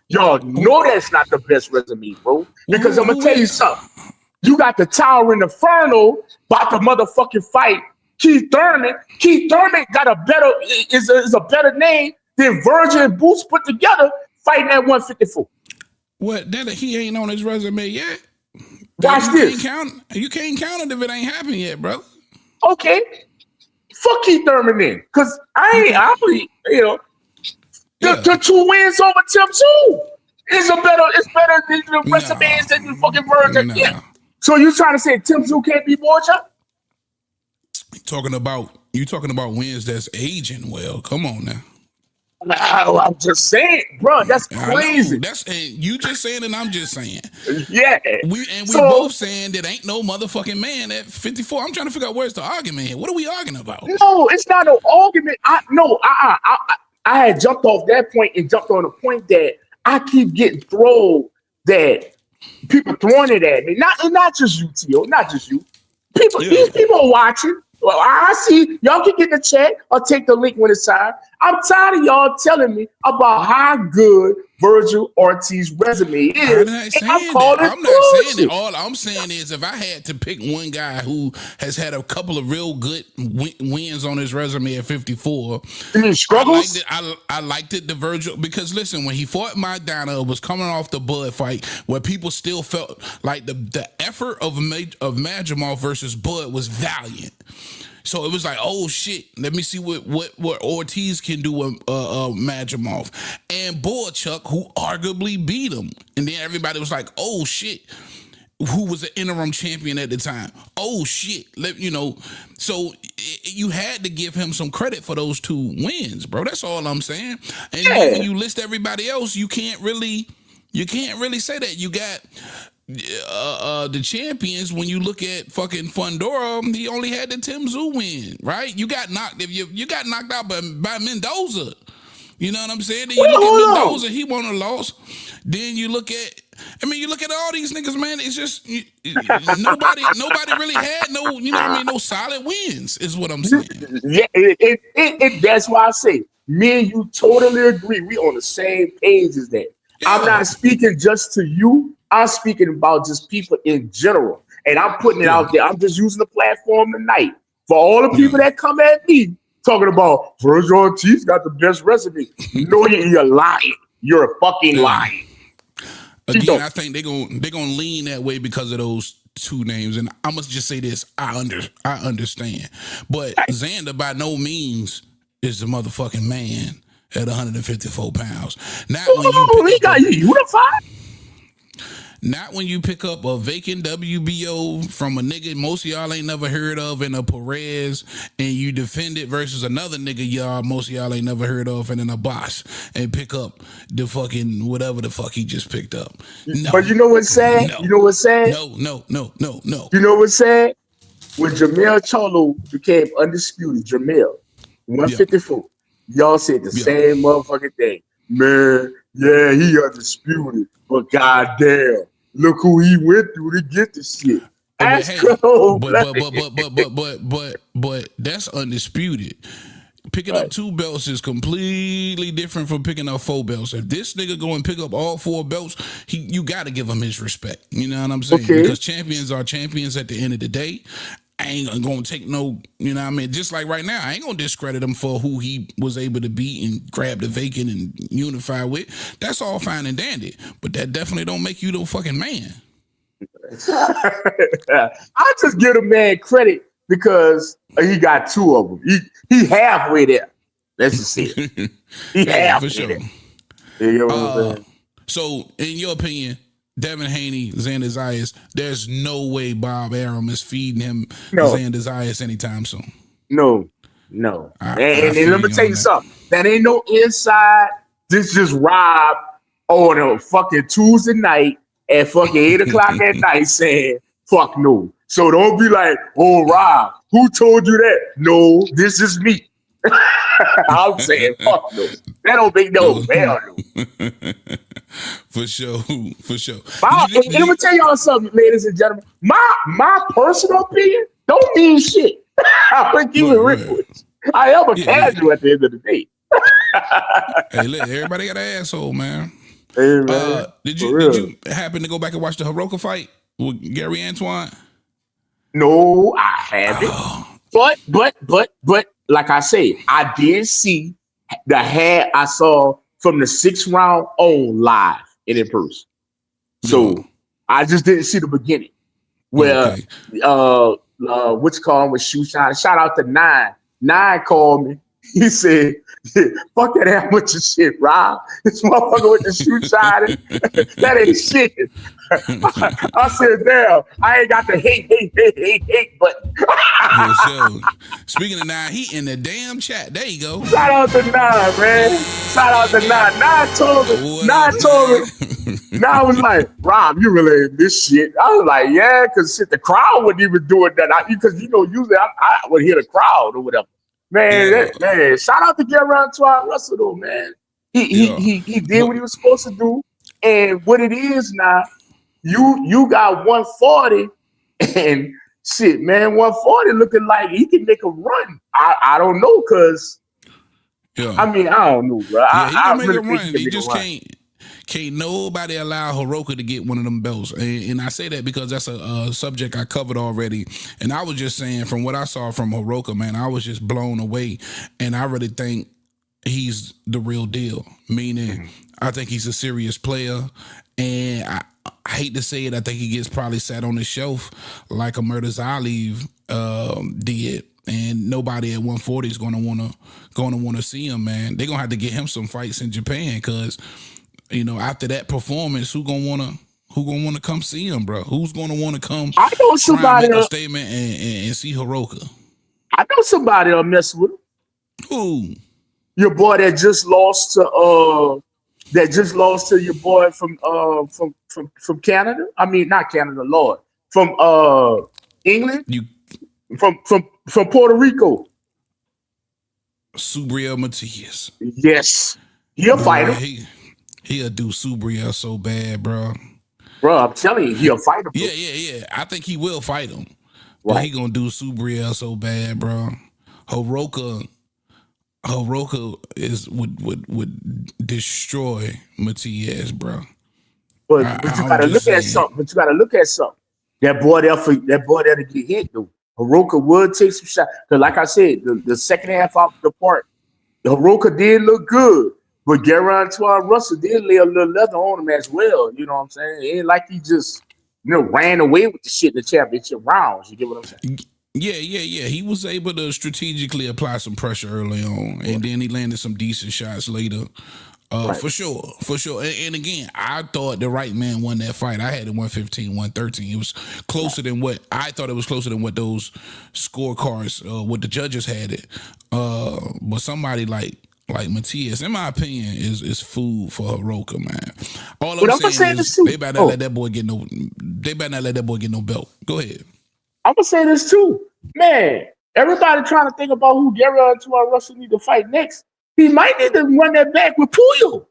Speaker 5: Y'all know that's not the best resume, bro. Because I'm gonna tell you something. You got the Towering Inferno about to motherfucking fight Keith Thurman. Keith Thurman got a better is a better name than Virgil and Boots put together fighting at 154.
Speaker 4: What? That he ain't on his resume yet.
Speaker 5: Watch this.
Speaker 4: You can't count it if it ain't happened yet, bro.
Speaker 5: Okay. Fuck Keith Thurman then. Cause I believe, the 2 wins over Tim Tszyu it's better than the rest of the bands that the fucking Virgin.
Speaker 4: Nah.
Speaker 5: Yeah. So you trying to say Tim Tszyu can't be more, Chuck?
Speaker 4: You talking about wins that's aging well. Come on now.
Speaker 5: I'm just saying, bro, that's crazy.
Speaker 4: That's you just saying and I'm just saying.
Speaker 5: Yeah.
Speaker 4: We both saying that ain't no motherfucking man at 54. I'm trying to figure out where's the argument here. What are we arguing about?
Speaker 5: No, it's not no argument. I had jumped off that point and jumped on the point that I keep getting thrown that people throwing it at me. Not just you, T.O., not just you. These people are watching. Well, I see y'all can get the check or take the link when it's time. I'm tired of y'all telling me about how good Virgil Ortiz's resume is.
Speaker 4: I'm not saying that. All I'm saying is if I had to pick one guy who has had a couple of real good wins on his resume at 54,
Speaker 5: you mean struggles?
Speaker 4: I liked it, the Virgil, because listen, when he fought Maidana, it was coming off the Bud fight where people still felt like the effort of Madrimov versus Bud was valiant. So it was like, oh shit, let me see what Ortiz can do with Madrimov. And Boychuk, who arguably beat him. And then everybody was like, oh shit, who was an interim champion at the time. Oh shit, so you had to give him some credit for those 2 wins, bro. That's all I'm saying. And when you list everybody else, you can't really say that. You got the champions. When you look at fucking Fundora, he only had the Tim Tszyu win, right? You got knocked out by Mendoza. You know what I'm saying? Then you look at Mendoza, he won a loss. Then you look at all these niggas, man. It's just nobody really had no solid wins, is what I'm saying.
Speaker 5: Yeah, that's why I say me and you totally agree. We on the same page as that. Yeah. I'm not speaking just to you. I'm speaking about just people in general. And I'm putting it out there. I'm just using the platform tonight for all the people that come at me talking about Virgil Ortiz got the best resume. No, you're lying. You're fucking lying.
Speaker 4: Again, I think they're gonna lean that way because of those 2 names. And I must just say this: I understand, but Xander by no means is the motherfucking man at 154 pounds. Not when
Speaker 5: he got you unified.
Speaker 4: Not when you pick up a vacant WBO from a nigga most of y'all ain't never heard of in a Perez, and you defend it versus another nigga most of y'all ain't never heard of and in a Bosch, and pick up the fucking whatever the fuck he just picked up. No.
Speaker 5: But you know what's sad? No. You know what's sad?
Speaker 4: No.
Speaker 5: You know what's sad? When Jamel Cholo became undisputed, Jamel, 154, y'all said the same motherfucking thing. Man, yeah, he undisputed, but goddamn, look who he went through to get the shit. That's cold.
Speaker 4: But that's undisputed. Picking up 2 belts is completely different from picking up 4 belts. If this nigga go and pick up all 4 belts, you got to give him his respect. You know what I'm saying?
Speaker 5: Okay.
Speaker 4: Because champions are champions at the end of the day. I ain't gonna take no, just like right now, I ain't gonna discredit him for who he was able to beat and grab the vacant and unify with. That's all fine and dandy, but that definitely don't make you the fucking man.
Speaker 5: I just give the man credit because he got 2 of them. He halfway there. Let's just see it. He halfway
Speaker 4: for sure.
Speaker 5: there. You know what I'm saying?
Speaker 4: So, in your opinion, Devin Haney, Xander Zayas, there's no way Bob Arum is feeding him Xander Zayas anytime soon.
Speaker 5: No. And let me tell you something. That ain't no inside. This just Rob on a fucking Tuesday night at fucking 8 o'clock at night saying, fuck no. So don't be like, oh, Rob, who told you that? No, this is me. I'm saying, fuck no. That don't make no hell no.
Speaker 4: For sure.
Speaker 5: Let me tell y'all something, ladies and gentlemen. My personal opinion don't mean shit. I'm gonna keep it real. I am a casual at the end of the day.
Speaker 4: Hey, look, everybody got an asshole, man.
Speaker 5: Hey man,
Speaker 4: Did
Speaker 5: for
Speaker 4: did
Speaker 5: real.
Speaker 4: you happen to go back and watch the Hiroka fight with Gary Antoine?
Speaker 5: No, I haven't. But, like I said, I did see I saw from the 6th round on live and in person.
Speaker 4: Yeah.
Speaker 5: So I just didn't see the beginning where
Speaker 4: Okay.
Speaker 5: what's called was shoot shot. Shout out to Nine. Nine called me. He said, "Fuck that amateur shit, Rob. This motherfucker with the shoe shot, that ain't shit." I said, "Damn, I ain't got the hate button."
Speaker 4: For sure. Speaking of Nine, he in the damn chat. There you go.
Speaker 5: Shout out to Nine, man. Shout out to Nine. Nine told me.
Speaker 4: What
Speaker 5: Nine
Speaker 4: up,
Speaker 5: told me.
Speaker 4: Nine?
Speaker 5: Now I was like, Rob, you really in this shit. I was like, yeah, because shit, the crowd wouldn't even do it that. Because usually I would hear the crowd or whatever. Man,
Speaker 4: Yeah.
Speaker 5: man, shout out to Gary Antoine Russell though, man.
Speaker 4: Yeah.
Speaker 5: He did what he was supposed to do. And what it is now, you got 140 and shit, man, 140 looking like he can make a run. I don't know, because
Speaker 4: Yeah.
Speaker 5: I mean, I don't know, bro.
Speaker 4: Yeah, he can
Speaker 5: I
Speaker 4: make
Speaker 5: really
Speaker 4: a
Speaker 5: think
Speaker 4: run.
Speaker 5: he can
Speaker 4: He
Speaker 5: make a
Speaker 4: just
Speaker 5: run.
Speaker 4: can't nobody allow Hiroka to get one of them belts. And I say that because that's a subject I covered already. And I was just saying, from what I saw from Hiroka, man, I was just blown away. And I really think he's the real deal. Meaning, I think he's a serious player. And I hate to say it, I think he gets probably sat on the shelf like a Murder's Olive did. And nobody at 140 is gonna wanna see him, man. They're gonna have to get him some fights in Japan, because after that performance, who gonna wanna come see him, bro? Who's gonna wanna come
Speaker 5: I know
Speaker 4: try and
Speaker 5: somebody.
Speaker 4: make a statement and see Hiroka?
Speaker 5: I know somebody that'll mess with him.
Speaker 4: Who?
Speaker 5: Your boy that just lost to your boy from Canada. I mean, not Canada, Lord, from England,
Speaker 4: You
Speaker 5: from Puerto Rico.
Speaker 4: Subriel Matias.
Speaker 5: Yes, he'll fight him,
Speaker 4: He'll do Subriel so bad, bro.
Speaker 5: bro. I'm telling you, he'll fight him. Bro.
Speaker 4: Yeah. I think he will fight him. But
Speaker 5: Right.
Speaker 4: he gonna do Subriel so bad, bro. Hiroka would destroy Matias, bro.
Speaker 5: But you
Speaker 4: I'm
Speaker 5: gotta
Speaker 4: just
Speaker 5: look at
Speaker 4: saying.
Speaker 5: something. That boy there to get hit though. Hiroka would take some shots. Because like I said, the second half of the part, Hiroka did look good. But Gary Antoine Russell did lay a little leather on him as well. You know what I'm saying? It ain't like he just, ran away with the shit in the championship rounds. You get what I'm saying?
Speaker 4: Yeah. He was able to strategically apply some pressure early on, and then he landed some decent shots later.
Speaker 5: Right.
Speaker 4: For sure. And again, I thought the right man won that fight. I had it 115, 113. It was closer than what I thought. It was closer than what those scorecards, what the judges had it. But somebody like Matias, in my opinion, is food for Hiroka, man. All
Speaker 5: But
Speaker 4: I'm
Speaker 5: I'm gonna say
Speaker 4: saying
Speaker 5: this
Speaker 4: is
Speaker 5: too.
Speaker 4: they better not let that boy get no. They better not let that boy get no belt. Go ahead.
Speaker 5: I'm gonna say this too, man. Everybody trying to think about who Gary Antoine Russell need to fight next. He might need to run that back with Puyo.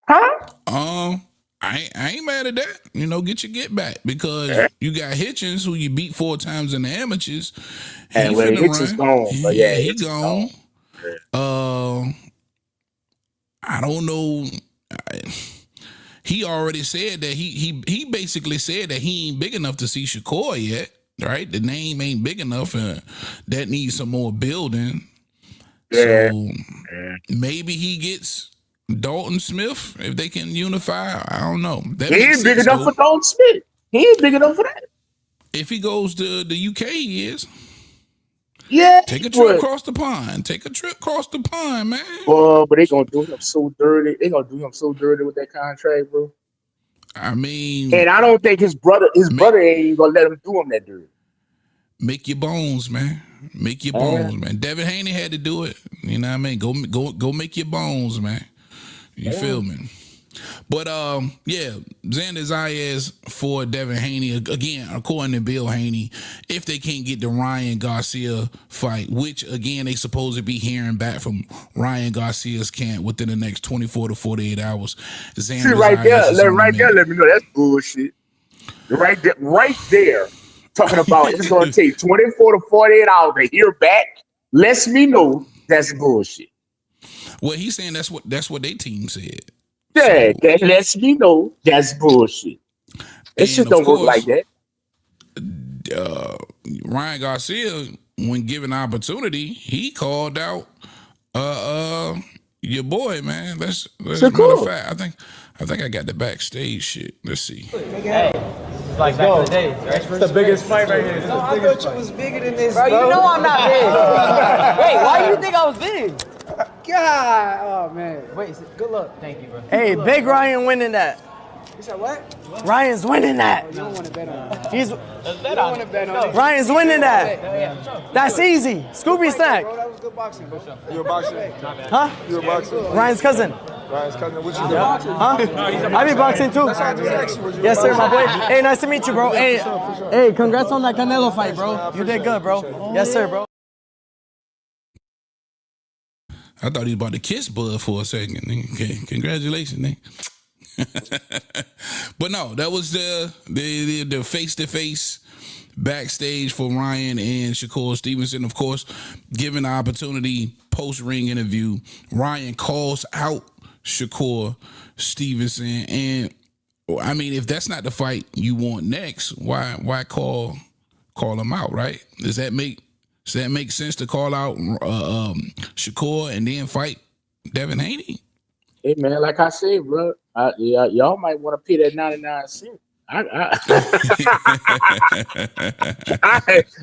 Speaker 5: Huh?
Speaker 4: I ain't mad at that. Get your get back, because you got Hitchens, who you beat 4 times in the amateurs. He
Speaker 5: And
Speaker 4: finna
Speaker 5: Hitchens
Speaker 4: run.
Speaker 5: gone. But yeah,
Speaker 4: He
Speaker 5: Hitchens
Speaker 4: gone.
Speaker 5: gone.
Speaker 4: I don't know. He already said that he basically said that he ain't big enough to see Shakur yet. Right, the name ain't big enough, and that needs some more building.
Speaker 5: Yeah.
Speaker 4: So maybe he gets Dalton Smith if they can unify. I don't know. That
Speaker 5: He
Speaker 4: makes
Speaker 5: ain't big
Speaker 4: sense,
Speaker 5: enough
Speaker 4: though.
Speaker 5: for Dalton Smith. He ain't big enough for that.
Speaker 4: If he goes to the UK, he is.
Speaker 5: Yeah.
Speaker 4: Take a trip across the pond. Man.
Speaker 5: But they gonna do him so dirty. They gonna do him so dirty with that contract, bro.
Speaker 4: I mean,
Speaker 5: And I don't think his brother ain't gonna let him do him that dirty.
Speaker 4: make your bones, man. Make your bones, man. Devin Haney had to do it. You know what I mean? Go make your bones, man. You feel me? But yeah, Xander Zayas for Devin Haney. Again, according to Bill Haney, if they can't get the Ryan Garcia fight, which again they supposed to be hearing back from Ryan Garcia's camp within the next 24 to 48 hours. Xander
Speaker 5: See right
Speaker 4: Zayas
Speaker 5: there, let me know that's bullshit. Right there, talking about it's gonna take 24 to 48 hours to hear back. Lets me know that's bullshit.
Speaker 4: Well, he's saying that's what their team said.
Speaker 5: Yeah, that lets me know that's bullshit. That shit
Speaker 4: And of
Speaker 5: don't work like
Speaker 4: course,
Speaker 5: that.
Speaker 4: Ryan Garcia, when given the opportunity, he called out your boy, man. That's matter of fact, I think I got the backstage shit. Let's see.
Speaker 6: Hey, it's like back in the day. It's the biggest fight right here.
Speaker 7: No, I thought you was bigger than this, bro.
Speaker 6: You know I'm not big. Wait, why do you think I was big?
Speaker 7: God, oh man. Wait, good luck.
Speaker 6: Thank you, bro.
Speaker 8: Hey,
Speaker 7: luck,
Speaker 8: Big
Speaker 7: bro.
Speaker 8: Ryan winning that.
Speaker 7: You said what?
Speaker 8: Ryan's winning that.
Speaker 7: You don't want to bet on it.
Speaker 8: He's
Speaker 7: You don't want to bet on it.
Speaker 8: Ryan's winning that.
Speaker 7: Yeah.
Speaker 8: That's easy. Scooby snack.
Speaker 7: Bro, that was good boxing, bro.
Speaker 9: You a boxer?
Speaker 8: Huh?
Speaker 9: You a boxer?
Speaker 8: Ryan's cousin.
Speaker 9: Ryan's cousin, what you do?
Speaker 8: Huh? I be boxing too. Yes, sir, my boy. Hey, nice to meet you, bro. Hey, congrats on that Canelo fight, bro. You did good, bro. Yes, sir, bro.
Speaker 4: I thought he was about to kiss Bud for a second. Okay, congratulations, nigga. But no, that was the face-to-face backstage for Ryan and Shakur Stevenson. Of course, given the opportunity, post-ring interview, Ryan calls out Shakur Stevenson. And I mean, if that's not the fight you want next, why call him out, right? Does that make sense to call out Shakur and then fight Devin Haney?
Speaker 5: Hey man, like I said, bro, y'all might want to pay that 99 cents.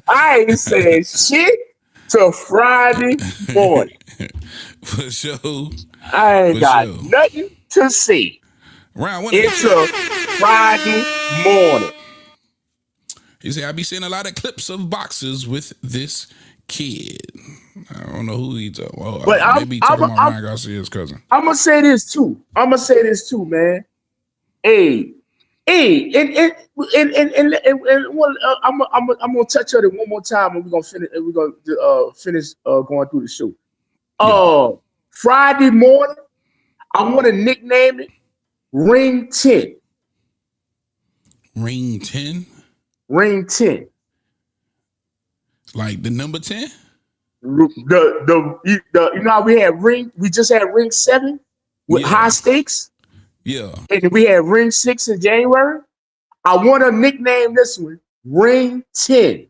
Speaker 5: I ain't saying shit till Friday morning.
Speaker 4: For sure.
Speaker 5: I ain't got
Speaker 4: sure.
Speaker 5: nothing to say until Friday morning.
Speaker 4: He said, I be seeing a lot of clips of boxers with this kid. I don't know who he's talking about.
Speaker 5: But
Speaker 4: Maybe talking about Ryan Garcia's cousin.
Speaker 5: I'm gonna say this too, man. Hey, and I'm gonna touch on it one more time, and we're gonna finish going through the show. Friday morning, I want to nickname it Ring 10.
Speaker 4: Ring 10?
Speaker 5: Ring 10.
Speaker 4: Like the number 10?
Speaker 5: You know how we just had Ring 7 with high stakes?
Speaker 4: Yeah.
Speaker 5: And we had Ring 6 in January. I want to nickname this one Ring 10.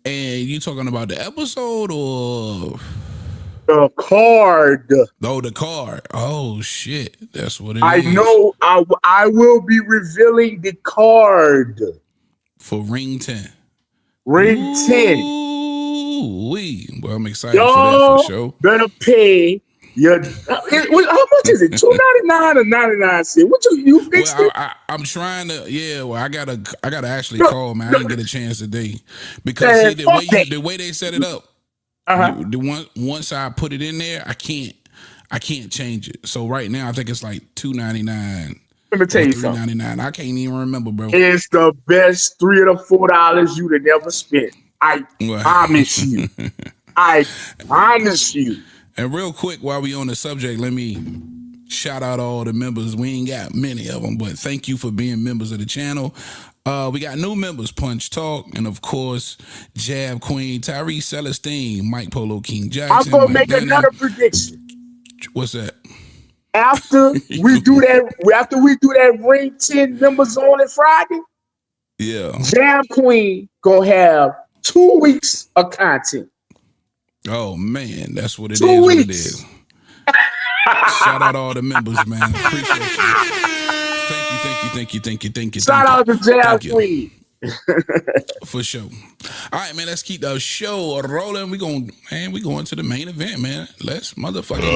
Speaker 4: And you talking about the episode or
Speaker 5: the card?
Speaker 4: Oh, the card. Oh shit. That's what it is.
Speaker 5: I know I will be revealing the card.
Speaker 4: For Ring 10.
Speaker 5: Ring 10.
Speaker 4: Well, I'm excited for that for sure.
Speaker 5: Better pay your. How much is it? $2.99 or 99 cents? What you fixed it?
Speaker 4: I'm trying to. Yeah. Well, I gotta actually call, man. I didn't get a chance today because see, the way they set it up. Once I put it in there, I can't change it. So right now, I think it's like $2.99.
Speaker 5: Let me tell you something.
Speaker 4: $3.99. I can't even remember, bro.
Speaker 5: It's the best $3 or $4 you'd have never spent. I promise you. I promise you.
Speaker 4: And real quick, while we on the subject, let me shout out all the members. We ain't got many of them, but thank you for being members of the channel. We got new members, Punch Talk, and of course, Jab Queen, Tyrese Celestine, Mike Polo King Jackson.
Speaker 5: I'm gonna make another prediction.
Speaker 4: What's that?
Speaker 5: After we do that Ring 10 members only Friday,
Speaker 4: yeah,
Speaker 5: Jab Queen gonna have 2 weeks of content.
Speaker 4: Oh man, that's what it is.
Speaker 5: 2 weeks.
Speaker 4: What it is. Shout out all the members, man. Appreciate you. Thank you.
Speaker 5: Shout out to Jab Queen.
Speaker 4: For sure. All right, man. Let's keep the show rolling. We going to the main event, man. Let's motherfucking do it.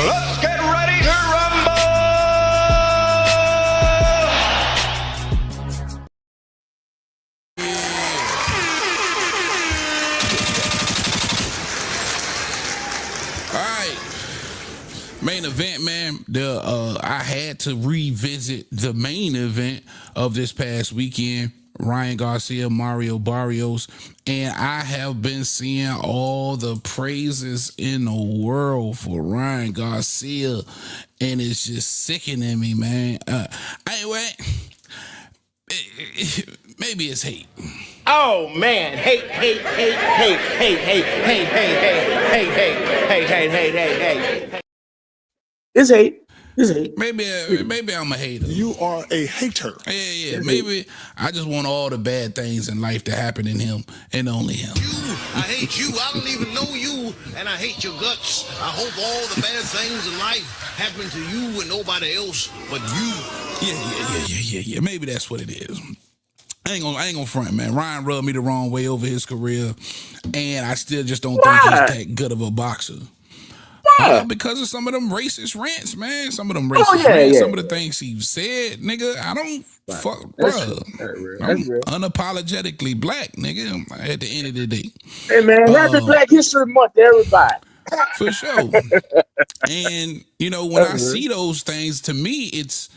Speaker 3: Let's get ready to rumble.
Speaker 4: All right. Main event, man. I had to revisit the main event of this past weekend. Ryan Garcia, Mario Barrios, and I have been seeing all the praises in the world for Ryan Garcia, and it's just sickening me, man. Anyway, maybe it's hate.
Speaker 6: Oh man, hey.
Speaker 5: It's hate. It's hate.
Speaker 4: Maybe I'm a hater.
Speaker 9: You are a hater.
Speaker 4: Yeah. Maybe I just want all the bad things in life to happen in him and only him.
Speaker 10: I hate you. I don't even know you, and I hate your guts. I hope all the bad things in life happen to you and nobody else but you.
Speaker 4: Yeah. Maybe that's what it is. I ain't gonna front, man. Ryan rubbed me the wrong way over his career, and I still just don't think he's that good of a boxer. Because of some of them racist rants, man. Some of them racist rants, some of the things he said, nigga. I don't fuck, bro. I'm unapologetically black, nigga. At the end of the day,
Speaker 5: hey man, happy Black History Month to everybody.
Speaker 4: For sure. And when I see those things, to me, it's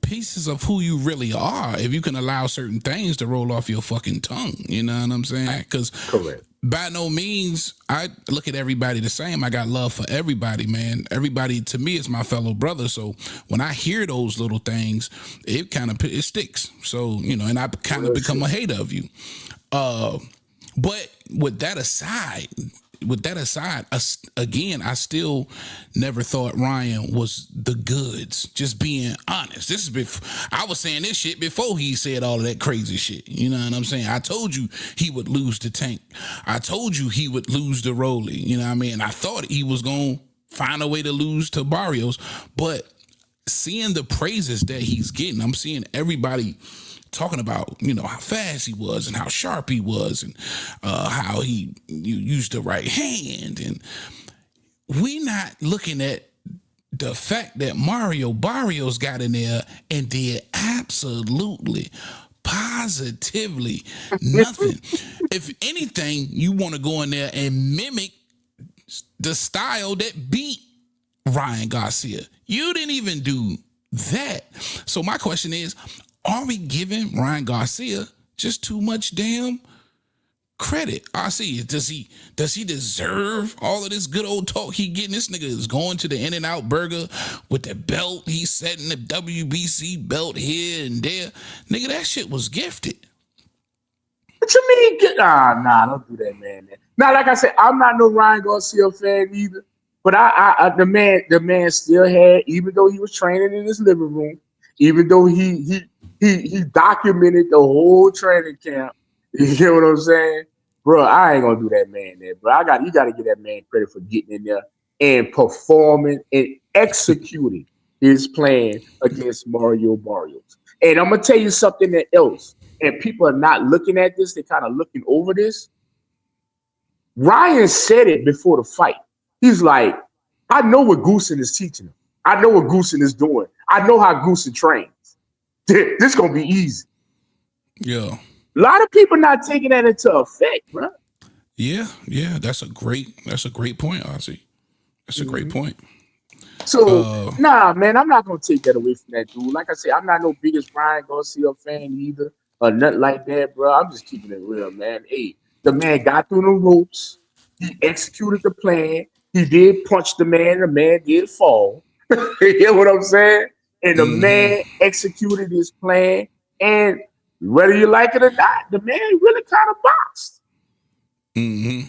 Speaker 4: pieces of who you really are. If you can allow certain things to roll off your fucking tongue, you know what I'm saying? Because by no means I look at everybody the same. I got love for everybody, man. Everybody to me is my fellow brother. So when I hear those little things, it sticks. So and I kind of become a hater of you. But with that aside, again, I still never thought Ryan was the goods. Just being honest. This is I was saying this shit before he said all of that crazy shit. You know what I'm saying? I told you he would lose to Tank. I told you he would lose to Rolly. You know what I mean? I thought he was going to find a way to lose to Barrios. But seeing the praises that he's getting, I'm seeing everybody talking about, how fast he was and how sharp he was and how he used the right hand. And we not looking at the fact that Mario Barrios got in there and did absolutely, positively nothing. If anything, you want to go in there and mimic the style that beat Ryan Garcia. You didn't even do that. So my question is, are we giving Ryan Garcia just too much damn credit? I see. Does he deserve all of this good old talk he getting? This nigga is going to the In-N-Out Burger with the belt. He's setting the WBC belt here and there. Nigga, that shit was gifted.
Speaker 5: What you mean? Nah, don't do that, man. Now, like I said, I'm not no Ryan Garcia fan either. But the man still had, even though he was training in his living room, even though he documented the whole training camp. You get what I'm saying? Bro, I ain't gonna do that man there, bro. You gotta give that man credit for getting in there and performing and executing his plan against Mario Barrios. And I'm gonna tell you something else. And people are not looking at this, they're kind of looking over this. Ryan said it before the fight. He's like, I know what Goosen is teaching him. I know what Goosen is doing. I know how Goosen trains. This gonna be easy.
Speaker 4: Yeah.
Speaker 5: A lot of people not taking that into effect, bro.
Speaker 4: Yeah. That's a great point, Ozzy. That's a great point.
Speaker 5: So nah, man, I'm not gonna take that away from that dude. Like I said, I'm not no biggest Ryan Garcia fan either, or nothing like that, bro. I'm just keeping it real, man. Hey, the man got through the ropes. He executed the plan. He did punch the man did fall. You hear what I'm saying? And the man executed his plan. And whether you like it or not, the man really kind of boxed.
Speaker 4: Mm-hmm.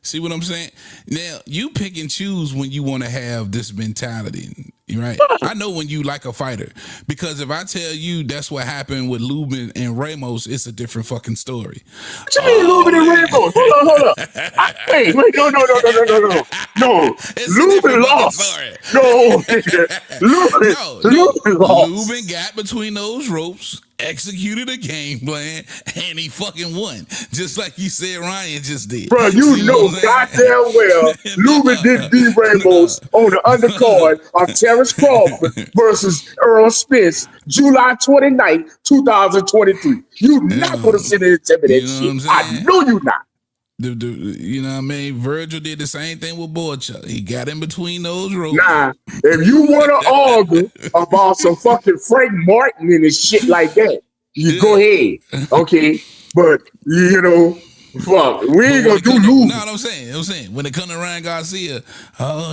Speaker 4: See what I'm saying? Now, you pick and choose when you want to have this mentality, right? I know when you like a fighter, because if I tell you that's what happened with Lubin and Ramos, it's a different fucking story.
Speaker 5: What you mean Lubin and Ramos? Hold up. Wait, no. Lubin lost. No, Lubin lost.
Speaker 4: Lubin got between those ropes, executed a game plan, and he fucking won. Just like you said Ryan just did.
Speaker 5: Bro, you know goddamn well Lubin did beat Ramos on the undercard of Terrence Crawford versus Earl Spence, July 29th, 2023. You not going to sit there and tell me that shit. I know you not.
Speaker 4: You know what I mean? Virgil did the same thing with Borcha. He got in between those ropes.
Speaker 5: Nah, if you want to argue about some fucking Frank Martin and shit like that, you go ahead. Okay? But, fuck, we ain't going to do Lubin.
Speaker 4: No, I'm saying, when it comes to Ryan Garcia,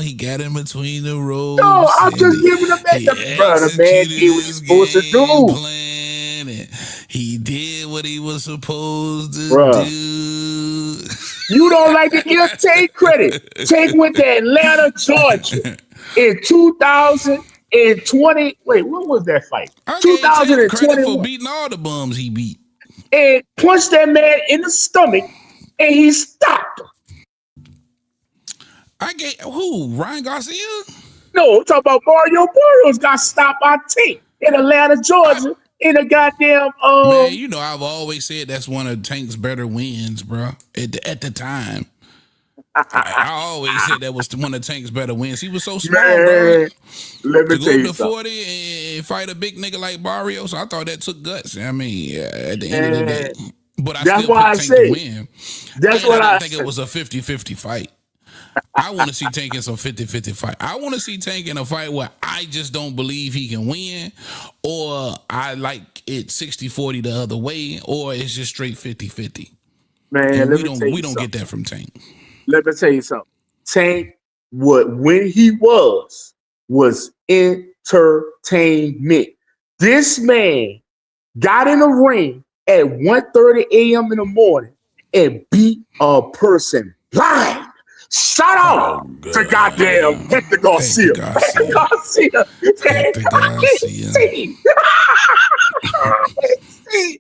Speaker 4: he got in between the ropes.
Speaker 5: No, I'm just giving him that. The man did what he's supposed to do.
Speaker 4: He did what he was was supposed to
Speaker 5: Bruh.
Speaker 4: do.
Speaker 5: You don't like to give Tank credit. Tank went to Atlanta, Georgia in 2020. Wait, what was that fight?
Speaker 4: I gave Tank credit for
Speaker 5: 2021.
Speaker 4: beating all the bums he beat.
Speaker 5: And punched that man in the stomach, and he stopped him.
Speaker 4: I gave who? Ryan Garcia?
Speaker 5: No, I'm talking about Mario Barrios got stopped by Tank in Atlanta, Georgia, in a goddamn
Speaker 4: Man, you know I've always said that's one of Tank's better wins, bro. At the time, I always said that was one of Tank's better wins. He was so small,
Speaker 5: man,
Speaker 4: bro.
Speaker 5: let me
Speaker 4: To
Speaker 5: tell
Speaker 4: go
Speaker 5: you
Speaker 4: up to
Speaker 5: something.
Speaker 4: 40 and fight a big nigga like Barrios, I thought that took guts. I mean, at the end of the day, but I
Speaker 5: That's
Speaker 4: still
Speaker 5: why I
Speaker 4: picked Tank to
Speaker 5: say.
Speaker 4: win.
Speaker 5: That's
Speaker 4: And
Speaker 5: what
Speaker 4: I
Speaker 5: I
Speaker 4: didn't think
Speaker 5: said.
Speaker 4: it was a 50-50 fight. I want to see Tank in some 50-50 fight. I want to see Tank in a fight where I just don't believe he can win, or I like it 60-40 the other way, or it's just straight 50-50.
Speaker 5: Man,
Speaker 4: And
Speaker 5: let
Speaker 4: we
Speaker 5: me tell you
Speaker 4: don't
Speaker 5: something.
Speaker 4: get that from Tank.
Speaker 5: Let me tell you something. Tank, when he was entertainment. This man got in the ring at 1:30 a.m. in the morning and beat a person blind. Shout out to goddamn Hector Garcia. Hector Garcia.
Speaker 4: Hector Garcia.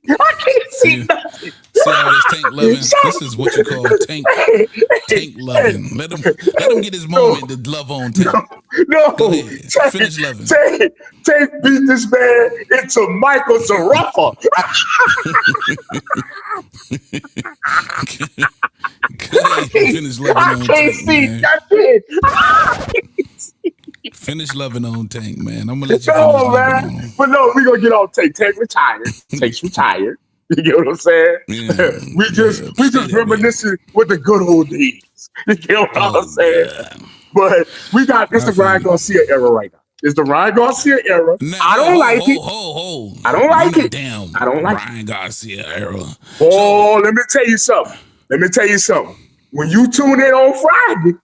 Speaker 5: I can't see nothing.
Speaker 4: See all this Tank loving? This is what you call Tank loving. Let him get his moment to love on Tank.
Speaker 5: No.
Speaker 4: Go ahead. Finish loving.
Speaker 5: Tank beat this man into Michael Zarafa.
Speaker 4: Finish loving on
Speaker 5: I can't
Speaker 4: Tank,
Speaker 5: see
Speaker 4: man.
Speaker 5: nothing.
Speaker 4: Finish loving on Tank, man. I'm gonna let you finish
Speaker 5: No,
Speaker 4: loving
Speaker 5: man.
Speaker 4: on him.
Speaker 5: But no, we're gonna get on Tank. Tank retired. Tank's retired. You get what I'm saying?
Speaker 4: Yeah,
Speaker 5: we just reminiscing with the good old days. You get what I'm saying?
Speaker 4: God.
Speaker 5: But we got this
Speaker 4: I
Speaker 5: the
Speaker 4: feel
Speaker 5: Ryan
Speaker 4: you.
Speaker 5: Garcia era right now. It's the Ryan Garcia era.
Speaker 4: Now,
Speaker 5: I don't like it. I don't like it.
Speaker 4: Damn,
Speaker 5: I don't like
Speaker 4: Ryan Garcia era.
Speaker 5: Oh, let me tell you something. When you tune in on Friday,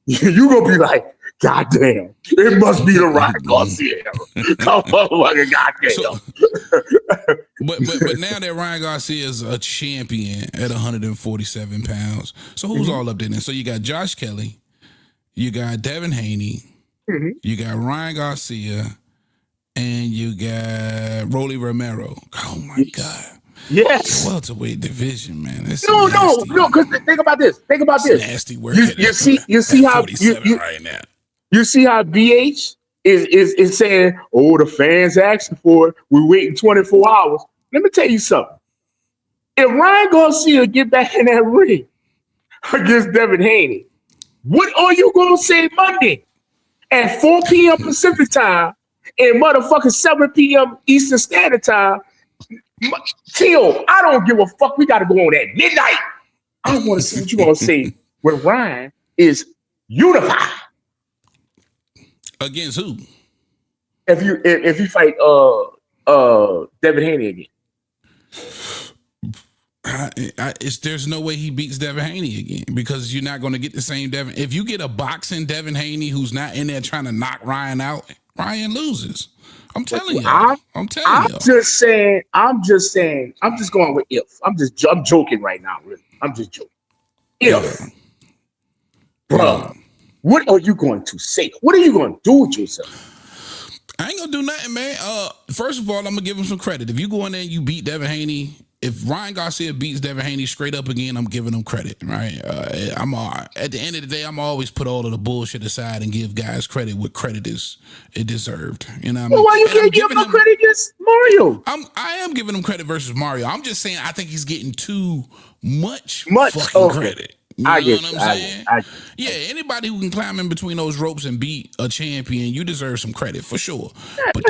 Speaker 5: you gonna be like, God damn, it must be the Ryan Garcia era. Come on, goddamn.
Speaker 4: But now that Ryan Garcia is a champion at 147 pounds, so who's all up there? Then? So you got Josh Kelly, you got Devin Haney, you got Ryan Garcia, and you got Rolly Romero. Oh my God.
Speaker 5: Yes.
Speaker 4: Welterweight division, man. That's
Speaker 5: No.
Speaker 4: nasty.
Speaker 5: Because think about this.
Speaker 4: Nasty work.
Speaker 5: You see how
Speaker 4: 47 right now.
Speaker 5: You see how BH is saying, "Oh, the fans asking for it. We're waiting 24 hours." Let me tell you something. If Ryan Garcia get back in that ring against Devin Haney, what are you gonna say Monday at 4 p.m. Pacific time and motherfucking 7 p.m. Eastern Standard Time? Chill. I don't give a fuck. We got to go on at midnight. I want to see what you're gonna say when Ryan is unified.
Speaker 4: Against who?
Speaker 5: If you fight Devin Haney again.
Speaker 4: There's no way he beats Devin Haney again because you're not going to get the same Devin. If you get a boxing Devin Haney who's not in there trying to knock Ryan out, Ryan loses. I'm telling you. I'm just
Speaker 5: saying. I'm just going with if. I'm joking right now. Really, I'm just joking. If, bro, what are you going to say? What are you going to do with yourself?
Speaker 4: I ain't gonna do nothing, man. First of all, I'm gonna give him some credit. If you go in there and you beat Devin Haney, if Ryan Garcia beats Devin Haney straight up again, I'm giving him credit, right? At the end of the day, I'm always put all of the bullshit aside and give guys credit what credit is it deserved. You know what I mean?
Speaker 5: Well, why you can't give him credit against Mario?
Speaker 4: I am giving him credit versus Mario. I'm just saying I think he's getting too much fucking credit. You know what I'm saying? Yeah, anybody who can climb in between those ropes and beat a champion, you deserve some credit for sure. But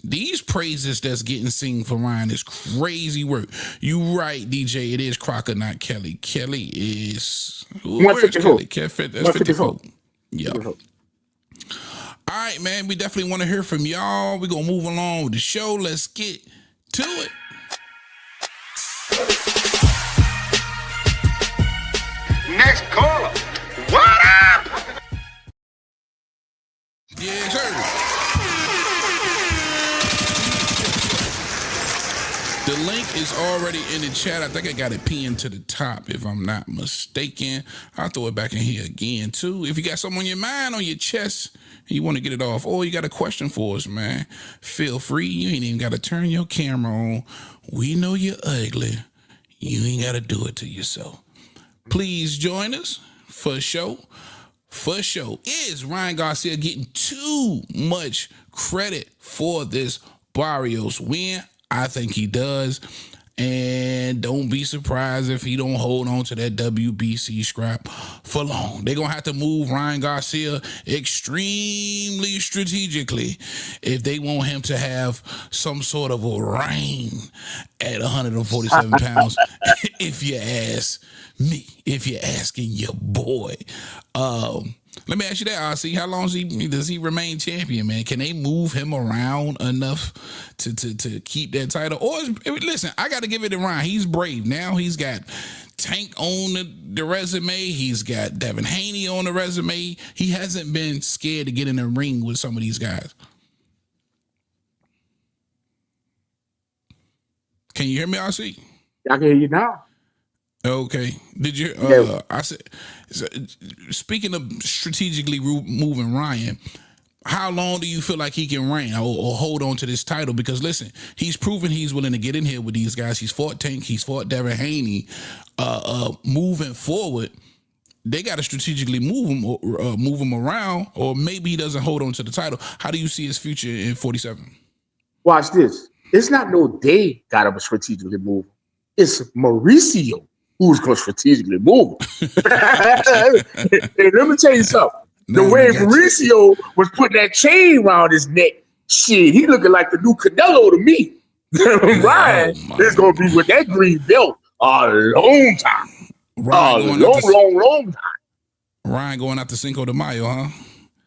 Speaker 4: these praises that's getting seen for Ryan is crazy work. You right, DJ. It is Crocker, not Kelly. Kelly is
Speaker 5: 154.
Speaker 4: That's 54. Yeah. All right, man. We definitely want to hear from y'all. We're gonna move along with the show. Let's get to it.
Speaker 3: Next caller. What up?
Speaker 4: Yes, sir. The link is already in the chat. I think I got it pinned to the top, if I'm not mistaken. I'll throw it back in here again, too. If you got something on your mind, on your chest, and you want to get it off, or you got a question for us, man, feel free. You ain't even got to turn your camera on. We know you're ugly. You ain't got to do it to yourself. Please join us for show. For show. Is Ryan Garcia getting too much credit for this Barrios win? I think he does. And don't be surprised if he don't hold on to that WBC scrap for long. They're going to have to move Ryan Garcia extremely strategically if they want him to have some sort of a reign at 147 pounds, if you ask me, if you're asking your boy. Let me ask you that, RC. How long does he remain champion, man? Can they move him around enough to keep that title? Or listen, I got to give it to Ryan. He's brave. Now he's got Tank on the resume. He's got Devin Haney on the resume. He hasn't been scared to get in the ring with some of these guys. Can you hear me, RC?
Speaker 5: I can hear you now.
Speaker 4: Okay. Did you? I said. Speaking of strategically moving Ryan, how long do you feel like he can reign or hold on to this title? Because listen, he's proven he's willing to get in here with these guys. He's fought Tank. He's fought Devin Haney. Moving forward, they got to strategically move him around, or maybe he doesn't hold on to the title. How do you see his future in 47?
Speaker 5: Watch this. It's not no they got to strategically move. It's Mauricio who's going to strategically move him. Hey, let me tell you something. The way Mauricio was putting that chain around his neck, shit, he looking like the new Canelo to me. Ryan is going to be with that green belt a long time. Long time.
Speaker 4: Ryan going out to Cinco de Mayo, huh?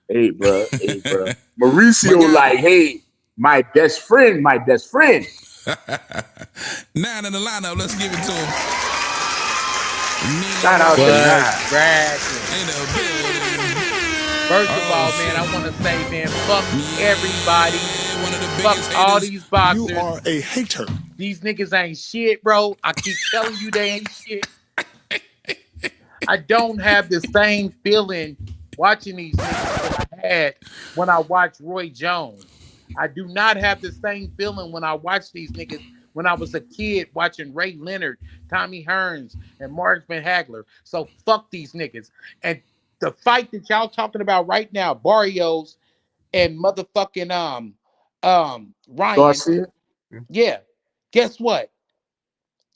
Speaker 5: Hey, bro. Mauricio like, hey, my best friend.
Speaker 4: Now in the lineup, let's give it to him.
Speaker 5: Shout out to
Speaker 11: First of all, man, I want to say, man, fuck everybody. Fuck all these boxers.
Speaker 9: You are a hater.
Speaker 11: These niggas ain't shit, bro. I keep telling you they ain't shit. I don't have the same feeling watching these niggas that I had when I watched Roy Jones. I do not have the same feeling when I watch these niggas when I was a kid watching Ray Leonard, Tommy Hearns, and Marksman Hagler. So fuck these niggas. And the fight that y'all talking about right now, Barrios and motherfucking Ryan.
Speaker 5: Garcia?
Speaker 11: Yeah. Guess what?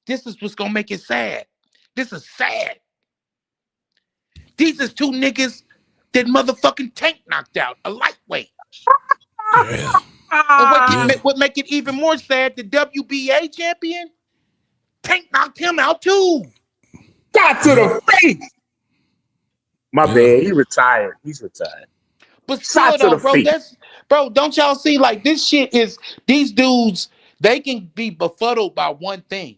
Speaker 11: This is what's gonna make it sad. This is sad. These is two niggas that motherfucking Tank knocked out, a lightweight.
Speaker 4: Yeah.
Speaker 11: And what make it even more sad, the WBA champion, Tank knocked him out too.
Speaker 5: Got to the face. My bad, he retired. He's retired.
Speaker 11: But still though, bro, don't y'all see, like, this shit is, these dudes, they can be befuddled by one thing.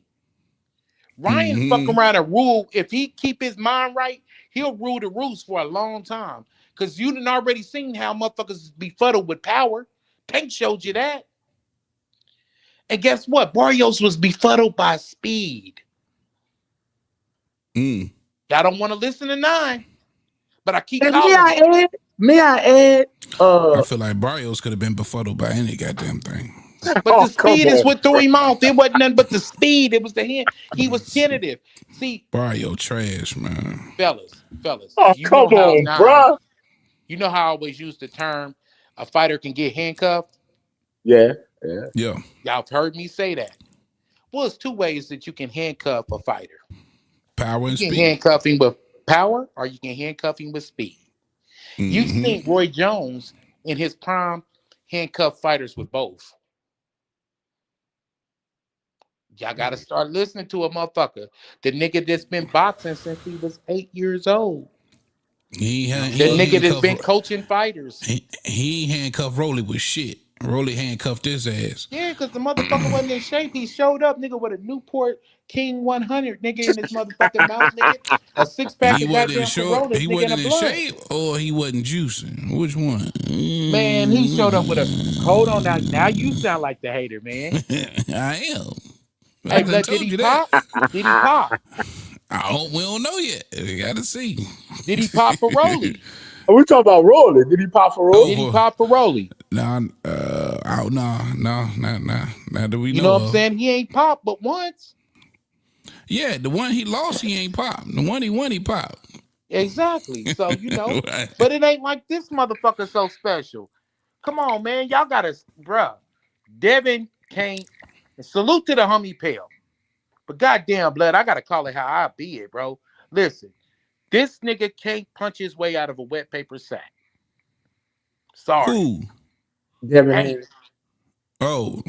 Speaker 11: Ryan fuck around and rule. If he keep his mind right, he'll rule the roost for a long time. Because you done already seen how motherfuckers is befuddled with power. Tank showed you that. And guess what? Barrios was befuddled by speed. Y'all don't want to listen to 9. But I keep calling.
Speaker 5: May I add?
Speaker 4: I feel like Barrios could have been befuddled by any goddamn thing.
Speaker 11: But the speed is what threw him off. It wasn't nothing but the speed. It was the hand. He was tentative. See,
Speaker 4: Barrio trash, man.
Speaker 11: Fellas.
Speaker 5: Oh, come on, bro.
Speaker 11: You know how I always use the term, a fighter can get handcuffed?
Speaker 5: Yeah.
Speaker 11: Y'all have heard me say that. Well, it's 2 ways that you can handcuff a fighter.
Speaker 4: Power and speed.
Speaker 11: You can handcuff him with power, or you can handcuff him with speed. You've seen Roy Jones in his prime handcuff fighters with both. Y'all got to start listening to a motherfucker. The nigga that's been boxing since he was 8 years old. The nigga that's been coaching fighters.
Speaker 4: He handcuffed Rolly with shit. Rolly handcuffed his ass.
Speaker 11: Yeah, because the motherfucker wasn't in shape. He showed up, nigga, with a Newport King 100, nigga, in his motherfucking mouth, nigga. A 6-pack of goddamn Coronas,
Speaker 4: he
Speaker 11: nigga,
Speaker 4: wasn't
Speaker 11: in
Speaker 4: in
Speaker 11: a blood.
Speaker 4: shape, or he wasn't juicing. Which one?
Speaker 11: Man, he showed up with a... Hold on now. Now you sound like the hater, man.
Speaker 4: I am.
Speaker 11: Hey, but did he pop? Did he pop?
Speaker 4: We don't know yet. We gotta see.
Speaker 11: Did he pop for Rolly?
Speaker 5: We talking about Rolly. Did he pop for Rolly?
Speaker 11: Did he pop for Rolly?
Speaker 4: Nah, Now do we know?
Speaker 11: You know what I'm saying? He ain't popped but once.
Speaker 4: Yeah, the one he lost, he ain't popped. The one he won, he popped.
Speaker 11: Exactly. So, but it ain't like this motherfucker so special. Come on, man. Y'all gotta, bruh. Devin can't. Salute to the homie Pale. But goddamn, blood, I gotta call it how I be it, bro. Listen, this nigga can't punch his way out of a wet paper sack. Sorry.
Speaker 4: Who?
Speaker 5: Devin Haney.
Speaker 4: Oh,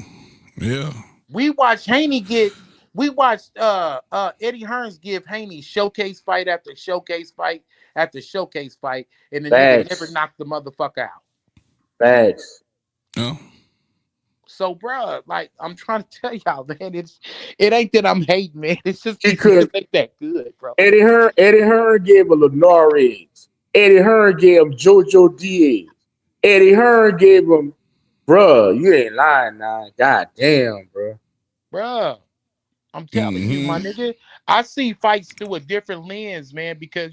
Speaker 4: yeah.
Speaker 11: We watched Eddie Hearns give Haney showcase fight after showcase fight after showcase fight, and the nigga never knocked the motherfucker out.
Speaker 5: Facts.
Speaker 4: Oh.
Speaker 11: So, bro, like I'm trying to tell y'all, man, it ain't that I'm hating, man. It's just
Speaker 5: he could
Speaker 11: ain't that good, bro.
Speaker 5: Eddie Hearn gave him Lenore Riggs. Eddie Hearn gave him JoJo Diaz. Eddie Hearn gave him, bruh, you ain't lying now. God damn, bro.
Speaker 11: Bruh, I'm telling you, my nigga, I see fights through a different lens, man, because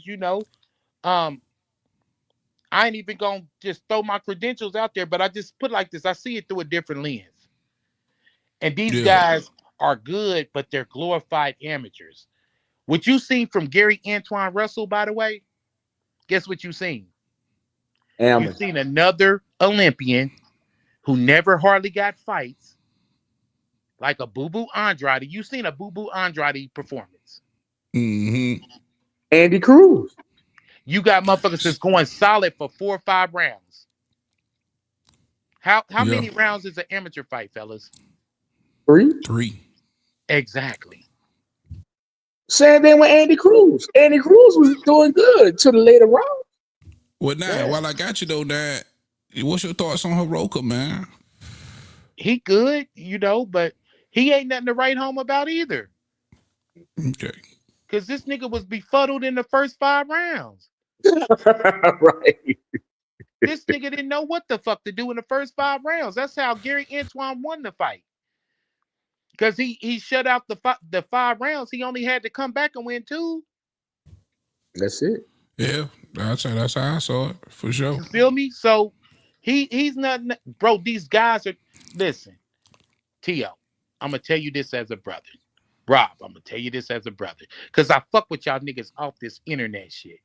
Speaker 11: I ain't even gonna just throw my credentials out there, but I just put it like this. I see it through a different lens. And these guys are good, but they're glorified amateurs. What you seen from Gary Antoine Russell, by the way, guess what you seen? You seen another Olympian who never hardly got fights, like a Boo Boo Andrade. You seen a Boo Boo Andrade performance.
Speaker 4: Mm-hmm.
Speaker 5: Andy Cruz.
Speaker 11: You got motherfuckers that's going solid for 4 or 5 rounds. How many rounds is an amateur fight, fellas?
Speaker 5: 3.
Speaker 11: Exactly.
Speaker 5: Same thing with Andy Cruz. Andy Cruz was doing good to the later round.
Speaker 4: Well, while I got you though, Dad, what's your thoughts on Hiroka, man?
Speaker 11: He good, but he ain't nothing to write home about either.
Speaker 4: Okay.
Speaker 11: Because this nigga was befuddled in the first 5 rounds.
Speaker 5: Right.
Speaker 11: This nigga didn't know what the fuck to do in the first 5 rounds. That's how Gary Antoine won the fight. Because he shut out the 5 rounds. He only had to come back and win 2.
Speaker 5: That's it.
Speaker 4: Yeah, that's how I saw it, for sure.
Speaker 11: You feel me? So he's not, bro, these guys are, listen, T.O., I'm going to tell you this as a brother. Rob, I'm going to tell you this as a brother. Because I fuck with y'all niggas off this internet shit.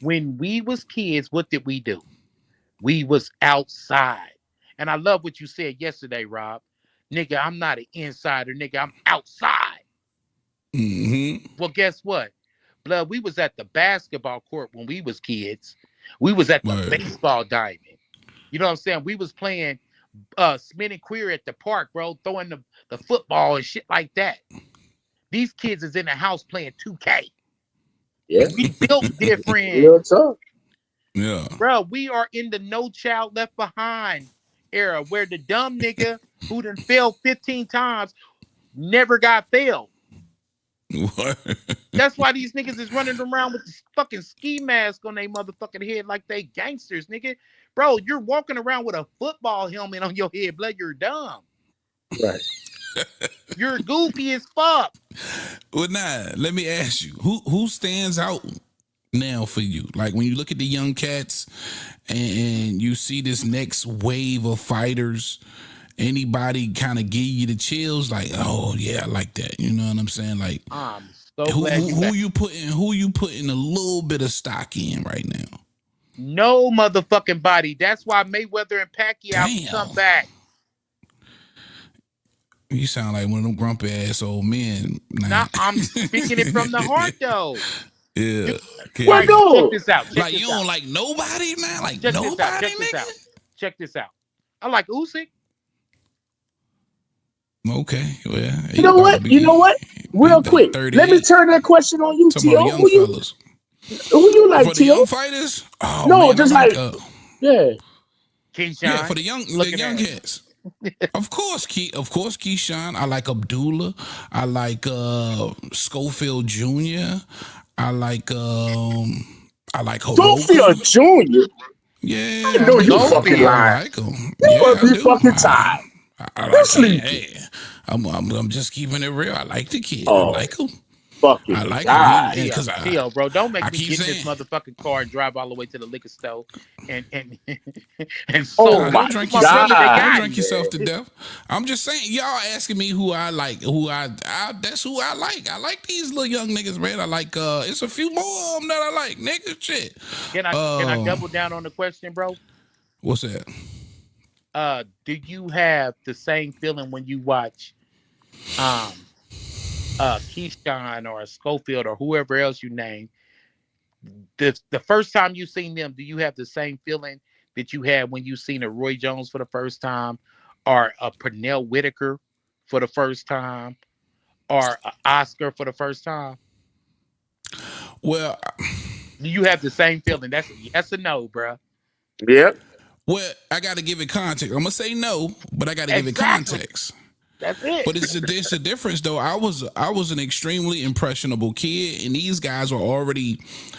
Speaker 11: When we was kids, what did we do? We was outside. And I love what you said yesterday, Rob. Nigga, I'm not an insider, nigga. I'm outside.
Speaker 4: Mm-hmm.
Speaker 11: Well, guess what? Blood, we was at the basketball court when we was kids. We was at the baseball diamond. You know what I'm saying? We was playing Smith and Queer at the park, bro, throwing the football and shit like that. These kids is in the house playing 2K.
Speaker 5: Yeah.
Speaker 11: We built different.
Speaker 5: Real tough.
Speaker 4: Yeah.
Speaker 11: Bro, we are in the No Child Left Behind era where the dumb nigga who done failed 15 times never got failed.
Speaker 4: What?
Speaker 11: That's why these niggas is running around with this fucking ski mask on their motherfucking head like they gangsters, nigga. Bro, you're walking around with a football helmet on your head, blood. You're dumb.
Speaker 5: Right.
Speaker 11: You're goofy as fuck.
Speaker 4: Well, let me ask you, who stands out now for you? Like when you look at the young cats and you see this next wave of fighters, anybody kind of give you the chills? Like, oh yeah, I like that. You know what I'm saying? Like,
Speaker 11: I'm so
Speaker 4: glad who you putting a little bit of stock in right now?
Speaker 11: No motherfucking body. That's why Mayweather and Pacquiao come back. You
Speaker 4: sound like one of them grumpy ass old men.
Speaker 11: Nah, I'm speaking it from the heart though.
Speaker 4: Yeah.
Speaker 11: Well, no. Check this out.
Speaker 4: Like you don't like nobody, man. Like
Speaker 11: check
Speaker 4: nobody.
Speaker 11: Check this out. I like Usyk.
Speaker 4: Okay. Well,
Speaker 5: you know what? Real quick, let me turn that question on you, T.O. Who you like,
Speaker 4: for
Speaker 5: T.O.?
Speaker 4: the young fighters? Oh,
Speaker 5: no,
Speaker 4: man,
Speaker 5: just yeah.
Speaker 11: Keyshawn.
Speaker 4: Yeah, for the young cats. Of course, Keyshawn. I like Abdullah. I like Schofield Jr. I like Hiroka.
Speaker 5: Schofield Jr.
Speaker 4: Yeah,
Speaker 5: I know you fucking lying.
Speaker 4: I like him.
Speaker 5: You must be fucking tired.
Speaker 4: I I'm just keeping it real. I like the kid.
Speaker 5: Oh,
Speaker 4: I like him.
Speaker 5: fucking
Speaker 4: I like
Speaker 5: God.
Speaker 4: him. Because
Speaker 11: Theo, bro, don't make
Speaker 4: I
Speaker 11: me
Speaker 4: keep
Speaker 11: get in
Speaker 4: saying,
Speaker 11: this motherfucking car and drive all the way to the liquor store and
Speaker 5: Oh
Speaker 11: sold
Speaker 4: nah,
Speaker 11: my,
Speaker 5: my
Speaker 4: don't drink
Speaker 11: my
Speaker 4: yourself.
Speaker 11: brother that
Speaker 5: God.
Speaker 4: Don't
Speaker 11: got
Speaker 4: drink
Speaker 11: it.
Speaker 4: yourself to death. I'm just saying, y'all asking me who I like, that's who I like. I like these little young niggas, man. I like it's a few more of them that I like, nigga. Shit.
Speaker 11: Can I double down on the question, bro?
Speaker 4: What's that?
Speaker 11: Do you have the same feeling when you watch Keyshawn or Schofield or whoever else you name? The first time you seen them, do you have the same feeling that you had when you seen a Roy Jones for the first time, or a Pernell Whitaker for the first time, or a Oscar for the first time?
Speaker 4: Well,
Speaker 11: Do you have the same feeling? That's a yes or no, bro.
Speaker 5: Yep.
Speaker 4: well, I got to give it context. I'm gonna say no, but I got to give it
Speaker 11: Exactly.
Speaker 4: context.
Speaker 11: That's it.
Speaker 4: But it's a difference though. I was an extremely impressionable kid, and these guys were already,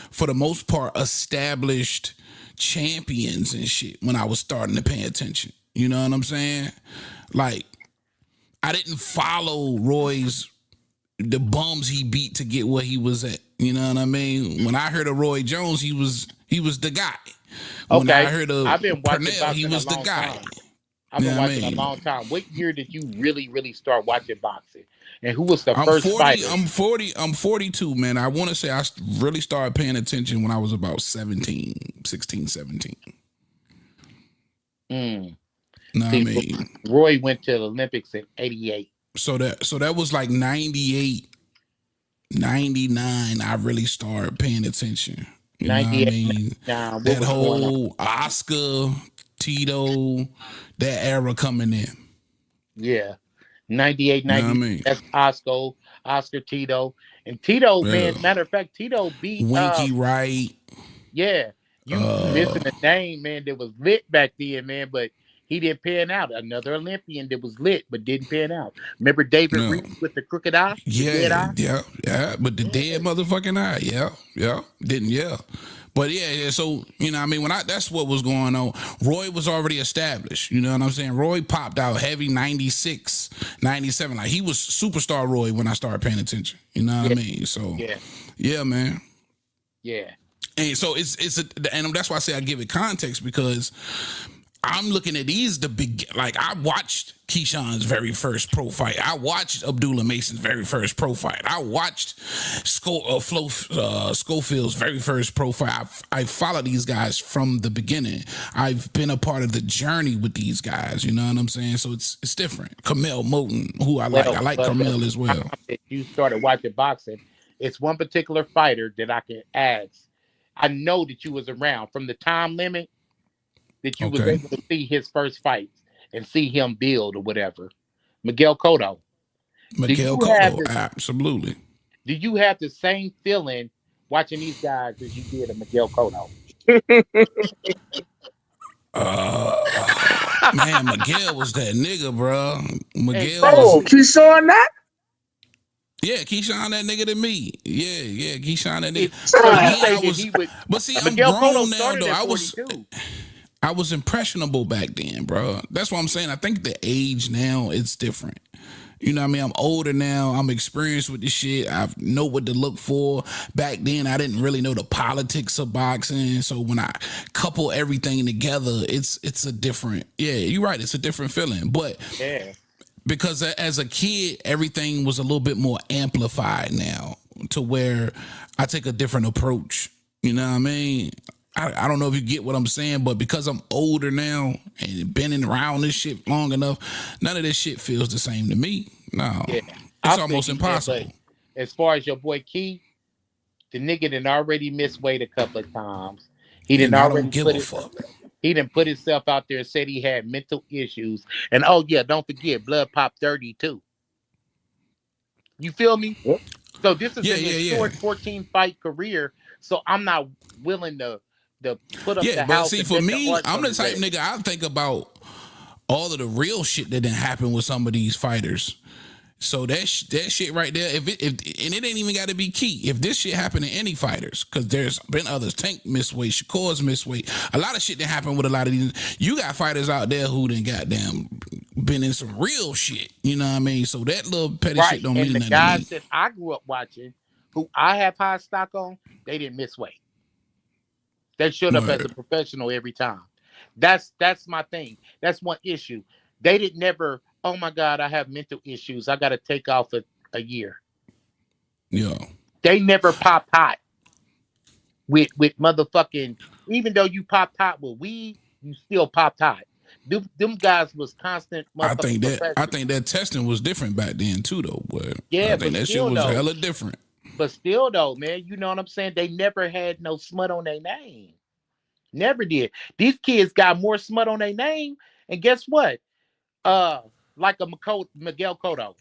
Speaker 4: for the most part, established champions and shit when I was starting to pay attention. You know what I'm saying? Like, I didn't follow the bums he beat to get where he was at. You know what I mean? When I heard of Roy Jones, he was the guy. When I heard of
Speaker 11: I've been watching
Speaker 4: Pernell,
Speaker 11: boxing
Speaker 4: he was
Speaker 11: a
Speaker 4: the
Speaker 11: long
Speaker 4: guy.
Speaker 11: time. I've been watching a long time. What year did you really start watching boxing? And who was the first fighter?
Speaker 4: I'm 42, man. I want to say I really started paying attention when I was about 16, 17.
Speaker 11: Mm.
Speaker 4: Know what I mean?
Speaker 11: Roy went to the Olympics in 88.
Speaker 4: So that was like 98, 99. I really started paying attention. You know what I mean? That whole Oscar, Tito, that era coming in.
Speaker 11: Yeah. 98, 90.
Speaker 4: You know what I mean?
Speaker 11: That's Oscar Tito. And Tito, man, matter of fact, Tito beat
Speaker 4: Winky Wright.
Speaker 11: Yeah. You missing a name, man, that was lit back then, man, but he didn't pan out. Another Olympian that was lit but didn't pan out. Remember David Reed with the crooked eye?
Speaker 4: Yeah. But the dead motherfucking eye. Yeah. But yeah. So, you know what I mean? That's what was going on. Roy was already established. You know what I'm saying? Roy popped out heavy 96, 97. Like, he was superstar Roy when I started paying attention. You know what I mean? So, yeah, man.
Speaker 11: Yeah.
Speaker 4: And so and that's why I say I give it context, because I'm looking at I watched Keyshawn's very first pro fight. I watched Abdullah Mason's very first pro fight. I watched Schofield's very first pro fight. I followed these guys from the beginning. I've been a part of the journey with these guys. You know what I'm saying? So it's different. Kamel Moten, who I like Kamel as well.
Speaker 11: You started watching boxing. It's one particular fighter that I can ask. I know that you was around from the time limit that you was able to see his first fights and see him build or whatever. Miguel Cotto.
Speaker 4: Absolutely.
Speaker 11: Do you have the same feeling watching these guys as you did of Miguel Cotto?
Speaker 4: Man, Miguel was that nigga, bro.
Speaker 5: Keyshawn that?
Speaker 4: Yeah, Keyshawn that nigga to me. Yeah, Keyshawn that nigga. But see, I'm grown now, though. I was impressionable back then, bro. That's what I'm saying. I think the age now, it's different. You know what I mean? I'm older now. I'm experienced with this shit. I know what to look for. Back then, I didn't really know the politics of boxing. So when I couple everything together, it's a different. Yeah, you're right. It's a different feeling. But because as a kid, everything was a little bit more amplified now, to where I take a different approach. You know what I mean? I don't know if you get what I'm saying, but because I'm older now and been around this shit long enough, none of this shit feels the same to me. No, it's almost impossible.
Speaker 11: As far as your boy Key, the nigga done already missed weight a couple of times. He didn't already He didn't put himself out there and said he had mental issues. And don't forget, Blood Pop 32. You feel me?
Speaker 5: Yep.
Speaker 11: So this is a short 14 fight career. So I'm not willing to put up the house.
Speaker 4: But see, for me, I'm the type nigga, I think about all of the real shit that didn't happen with some of these fighters. So that shit right there, and it ain't even got to be Key. If this shit happened to any fighters, because there's been others, Tank missed weight, Shakur's missed weight, a lot of shit that happened with a lot of these. You got fighters out there who done goddamn been in some real shit. You know what I mean? So that little petty
Speaker 11: Right.
Speaker 4: shit don't
Speaker 11: And
Speaker 4: mean
Speaker 11: the
Speaker 4: nothing to me.
Speaker 11: guys that I grew up watching, who I have high stock on, they didn't miss weight. They showed up as a professional every time. That's my thing. That's one issue. They didn't never, oh my God, I have mental issues. I got to take off a year.
Speaker 4: Yeah.
Speaker 11: They never popped hot with motherfucking, even though you popped hot with weed, you still popped hot. Them guys was constant motherfucking
Speaker 4: I think that testing was different back then too, though. But
Speaker 11: yeah,
Speaker 4: I think that shit was hella different.
Speaker 11: But still, though, man, you know what I'm saying? They never had no smut on their name. Never did. These kids got more smut on their name, and guess what? Like a Miguel Cotto.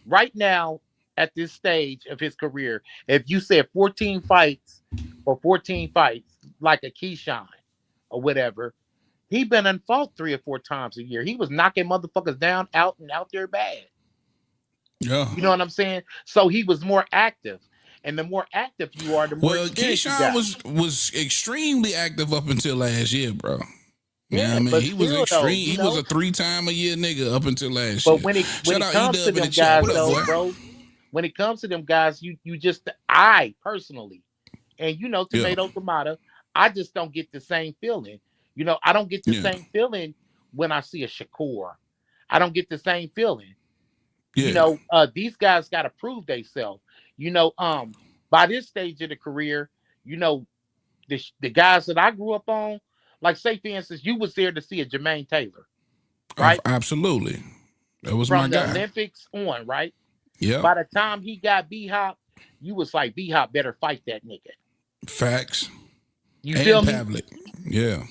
Speaker 11: Right now, at this stage of his career, if you said 14 fights or 14 fights, like a Keyshawn or whatever, he been in fault 3 or 4 times a year. He was knocking motherfuckers down, out there bad.
Speaker 4: Yeah.
Speaker 11: You know what I'm saying? So he was more active. And the more active you are, the more experience you got.
Speaker 4: was extremely active up until last year, bro.
Speaker 11: Yeah,
Speaker 4: I mean, he was extreme. He was a 3-time-a-year nigga up until last year.
Speaker 11: But when it comes to them guys, though, bro, when it comes to them guys, you just, I personally, and you know, tomato, I just don't get the same feeling. You know, I don't get the same feeling when I see a Shakur. I don't get the same feeling. You know, these guys got to prove themselves. You know, by this stage of the career, you know, the guys that I grew up on, like say for instance, you was there to see a Jermaine Taylor, right?
Speaker 4: Absolutely, that was
Speaker 11: from
Speaker 4: my
Speaker 11: the
Speaker 4: guy.
Speaker 11: Olympics on, right?
Speaker 4: Yeah.
Speaker 11: By the time he got B-Hop, you was like, B-Hop better fight that nigga.
Speaker 4: Facts.
Speaker 11: You feel me?
Speaker 4: Pavlik. Yeah.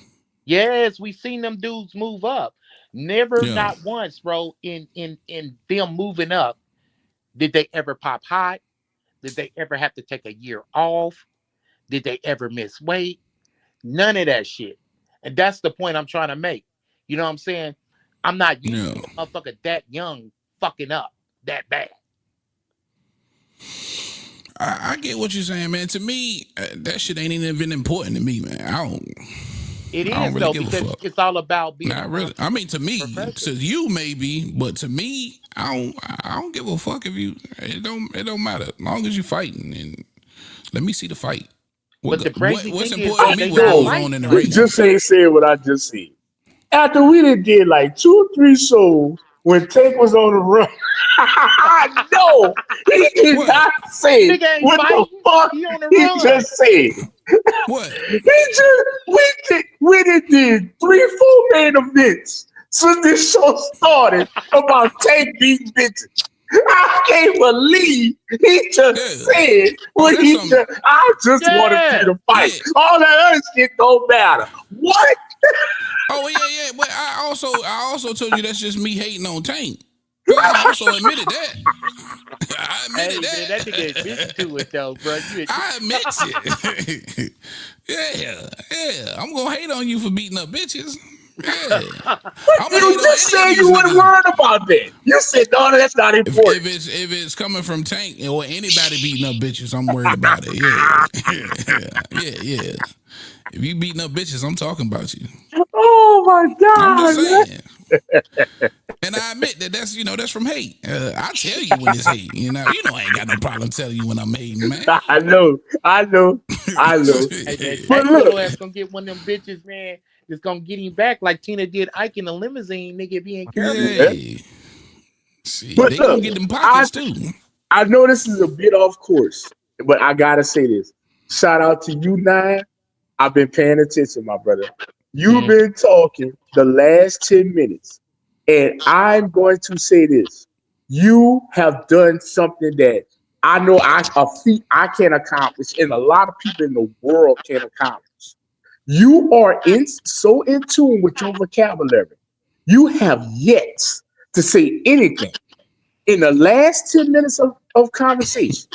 Speaker 11: Yes, we seen them dudes move up. Never, not once, bro. In them moving up, did they ever pop hot? Did they ever have to take a year off? Did they ever miss weight? None of that shit. And that's the point I'm trying to make. You know what I'm saying? I'm not used to a motherfucker that young fucking up that bad.
Speaker 4: I get what you're saying, man. To me, that shit ain't even been important to me, man.
Speaker 11: It
Speaker 4: I don't
Speaker 11: is
Speaker 4: really
Speaker 11: though,
Speaker 4: give a
Speaker 11: because
Speaker 4: fuck.
Speaker 11: it's all about being.
Speaker 4: Not really. I mean, to me, to you maybe, but to me, I don't give a fuck if you. It don't matter as long as you fighting and let me see the fight.
Speaker 11: But the crazy
Speaker 4: what's
Speaker 11: thing
Speaker 4: important
Speaker 11: is,
Speaker 4: to me? What goes on in the ring?
Speaker 5: Just ain't said what I just said. After we did like 2 or 3 shows when Tank was on the run, no, he did not say what the fuck he just said.
Speaker 4: What?
Speaker 5: We did 3-4 main events since this show started about Tank beating bitches. I can't believe he just said what he just. I just want to see the fight. All that other shit don't matter. What?
Speaker 4: Oh yeah. But I also told you that's just me hating on Tank. I also admitted that. I admitted that.
Speaker 11: That nigga admitted to it though, bro.
Speaker 4: I admit it. Yeah. I'm gonna hate on you for beating up bitches. Yeah.
Speaker 5: You just said you wouldn't worry about that. You said, no, that's not important.
Speaker 4: If it's coming from Tank or anybody beating up bitches, I'm worried about it. Yeah. If you beating up bitches, I'm talking about you.
Speaker 5: Oh my God.
Speaker 4: I'm just saying. And I admit that's from hate. I tell you when it's hate. You know, I ain't got no problem telling you when I'm hating, man.
Speaker 5: I know.
Speaker 11: Hey, man,
Speaker 5: but
Speaker 11: look, ass gonna get one of them bitches, man. It's gonna get him back like Tina did Ike in the limousine, nigga. Being careful.
Speaker 4: Yeah. See,
Speaker 5: but
Speaker 4: they
Speaker 5: look,
Speaker 4: gonna get them pockets too.
Speaker 5: I know this is a bit off course, but I gotta say this. Shout out to you, 9. I've been paying attention, my brother. You've been talking the last 10 minutes, and I'm going to say this. You have done something that I know a feat I can accomplish, and a lot of people in the world can accomplish. You are so in tune with your vocabulary. You have yet to say anything in the last 10 minutes of conversation,